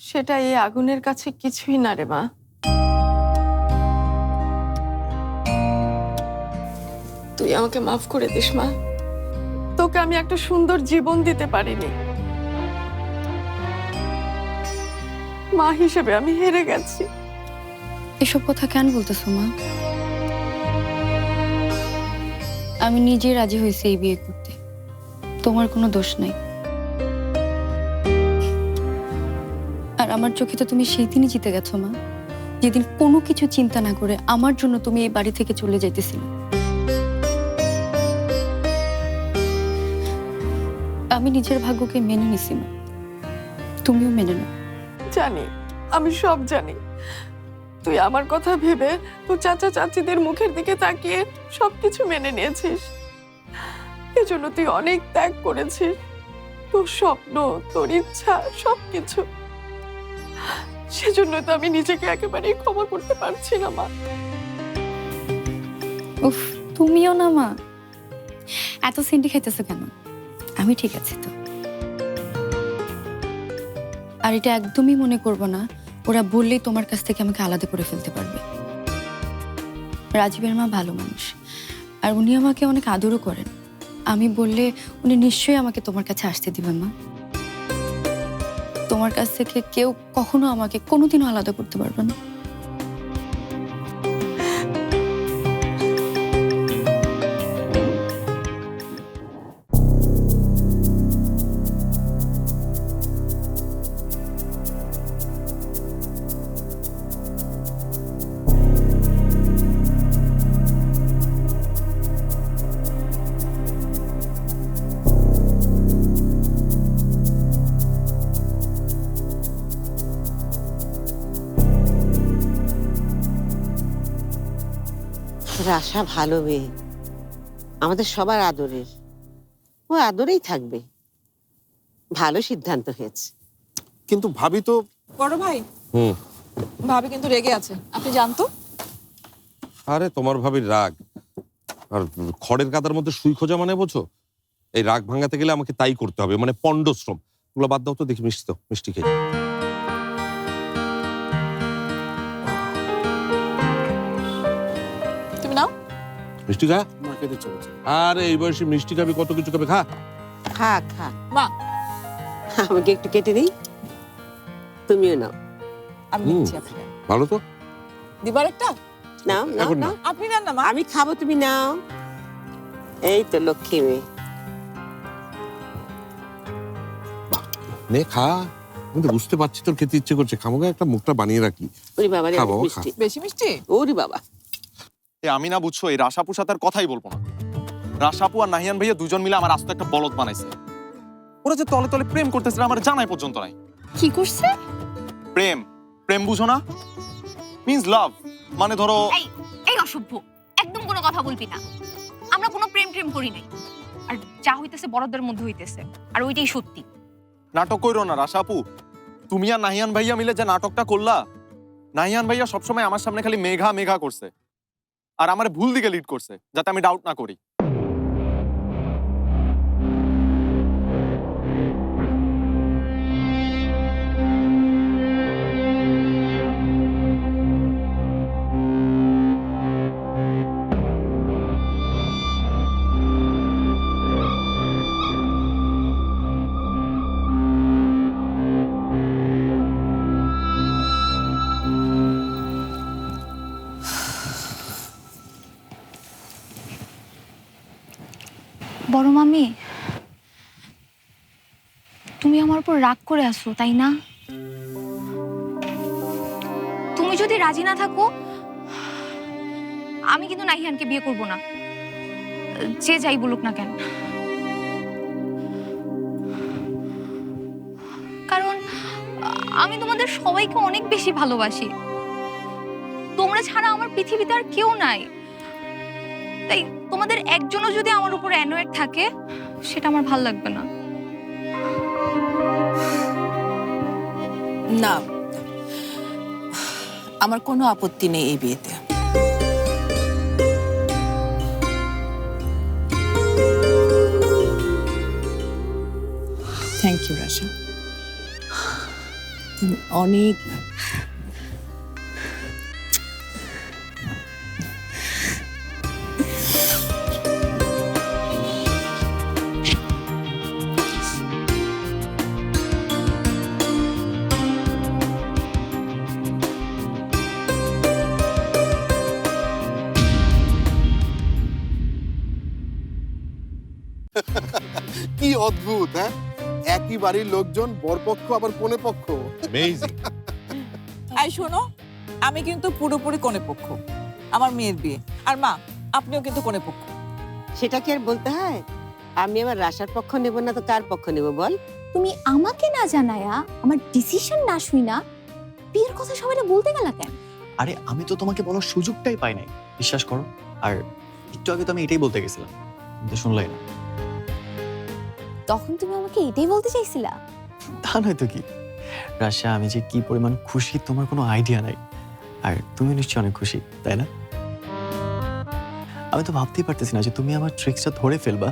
সেটা এই আগুনের কাছে কিছুই না রে মা। তুই আমাকে মাফ করে দিস মা। তোকে আমি একটা সুন্দর জীবন দিতে পারিনি, মা হিসেবে আমি হেরে গেছি। এসব কথা কেন বলতেছো মা? আমি নিজে রাজি হয়েছি এই বিয়ে করতে, তোমার কোনো দোষ নাই। আর আমার চোখে তো তুমি সেই দিনই জিতে গেছো মা, যেদিন কোনো কিছু চিন্তা না করে আমার জন্য তুমি এই বাড়ি থেকে চলে যাইতেছিলে। আমি নিজের ভাগ্যকে মেনে নিছি মা, তুমিও মেনে নাও। জানি, আমি সব জানি। তুই আমার কথা ভেবে তোর চাচা চাচিদের মুখের দিকে তাকিয়ে সবকিছু মেনে নিয়েছিস। এজন্য তুই অনেক ত্যাগ করেছিস, তোর স্বপ্ন, তোর ইচ্ছা, সবকিছু। সেজন্য তো আমি নিজেকে একেবারেই ক্ষমা করতে পারছি না মা। উফ, তুমিও না মা, এত সেন্টি খাইতেছো কেন? আমি ঠিক আছি তো। আর এটা একদমই মনে করবো না ওরা বললেই তোমার কাছ থেকে আমাকে আলাদা করে ফেলতে পারবে। রাজীবের মা ভালো মানুষ, আর উনি আমাকে অনেক আদরও করেন। আমি বললে উনি নিশ্চয়ই আমাকে তোমার কাছে আসতে দিবেন, মা। তোমার কাছ থেকে কেউ কখনো আমাকে কোনোদিনও আলাদা করতে পারবে না। রাশা ভালো মেয়ে, আমাদের সবার আদরের, ও আদরেই থাকবে। ভালো সিদ্ধান্ত হয়েছে। কিন্তু ভাবি তো বড় ভাই, ভাবি কিন্তু রেগে আছে, আপনি জানতো? আরে তোমার ভাবির রাগ আর খড়ের কাদার মধ্যে সুই খোঁজা মানে বোঝো? এই রাগ ভাঙাতে গেলে আমাকে তাই করতে হবে, মানে পণ্ডশ্রম। ওগুলো বাদ দাও তো, দেখি মিষ্টি তো, মিষ্টি খেয়ে। তুমি নাও মিষ্টি খা। মাকে দিচ্ছে বলছে। আরে এই বয়সে মিষ্টি খাবি, কত কিছু খাবে, খা। খা খা মা, আমাকে একটু কেটে দিই, তুমিও নাও। আমি দিচ্ছি আপনাকে। ভালো তো? দিবার একটা? নাও নাও এখন না। নাও। আপনি নেন না মা। আমি খাবো, তুমি নাও। এই তো লক্ষ্মী মেয়ে। নে খা। আমি তো বুঝতে পারছি তোর খেতে ইচ্ছে করছে, খামোগা একটা মুখটা বানিয়ে রাখি। ওরে বাবা রে, খা অনেক বাবা, খা। মিষ্টি। বেশি মিষ্টি? ওরে বাবা। আমি না বুঝছো, এই রাশাপুর সাথে আর কথাই বলবো না। রাশাপু আর নাহিয়ান ভাইয়া দুজন মিলে আমার আস্ত একটা বলদ বানাইছে। ওরা যে তলে তলে প্রেম করতেছে আমার জানাই পর্যন্ত নাই। কি করছে? প্রেম, প্রেম বুঝো না? মিন্স লাভ, মানে ধরো। এই অসভ্য, একদম কোনো কথা বলবি না। আমরা কোনো প্রেম প্রেম করি নাই, আর যা হইতেছে বড়দের মধ্যে হইতেছে, আর ওইটাই সত্যি। নাটক কইরো না রাশাপু। তুমি আর নাহিয়ান ভাইয়া মিলে যে নাটকটা করলা, নাহিয়ান ভাইয়া সবসময় আমার সামনে খালি মেঘা মেঘা করছে, আর আমার ভুল দিকে লিড করছে, যাতে আমি ডাউট না করি। বড় মামি, তুমি আমার উপর রাগ করে আছো, তাই না? তুমি যদি রাজি না থাকো, আমি কিন্তু নাহিয়ানকে বিয়ে করব না, যে যাই বলুক না কেন। কারণ আমি তোমাদের সবাইকে অনেক বেশি ভালোবাসি। তোমরা ছাড়া আমার পৃথিবীতে আর কেউ নাই। তাই তোমাদের একজনও যদি আমার উপর অ্যানয়েড থাকে, সেটা আমার ভালো লাগবে না। না, আমার কোনো আপত্তি নেই এই বিয়েতে। থ্যাংক ইউ রাশা, তুমি অনেক কি অদ্ভুত, হ্যাঁ? একই বাড়ির লোকজন, বরপক্ষ আবার কনে পক্ষ। অ্যামেজিং। এই শোনো, আমি কিন্তু পুরোপুরি কোণে পক্ষ, আমার মেয়ের বিয়ে। আর মা, আপনিও কিন্তু কোণে পক্ষ। সেটা কি আর বলতে হয়? আমি আমার রাশার পক্ষ নেব না তো কার পক্ষ নেব বল? তুমি আমাকে না জানায়া, আমার ডিসিশন না শুইনা বিয়ের কথা সবাইকে বলতে গেলা কেন? আরে আমি তো তোমাকে বলার সুযোগটাই পাই নাই, বিশ্বাস করো। আর একটু আগে তো আমি এটাই বলতে গেছিলাম, কিন্তু শুনলাই না। তখন তুমি আমাকে এটাই বলতে চাইছিলা? তা নয়তো কি রাশা, আমি যে কি পরিমাণ খুশি তোমার কোনো আইডিয়া নাই। আর তুমি নিশ্চয়ই অনেক খুশি, তাই না? আমি তো ভাবতেই পারতেছি না যে তুমি আমার ট্রিক্সটা ধরে ফেলবা,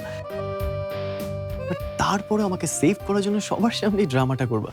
বাট তারপরে আমাকে সেভ করার জন্য সবার সামনে ড্রামাটা করবা।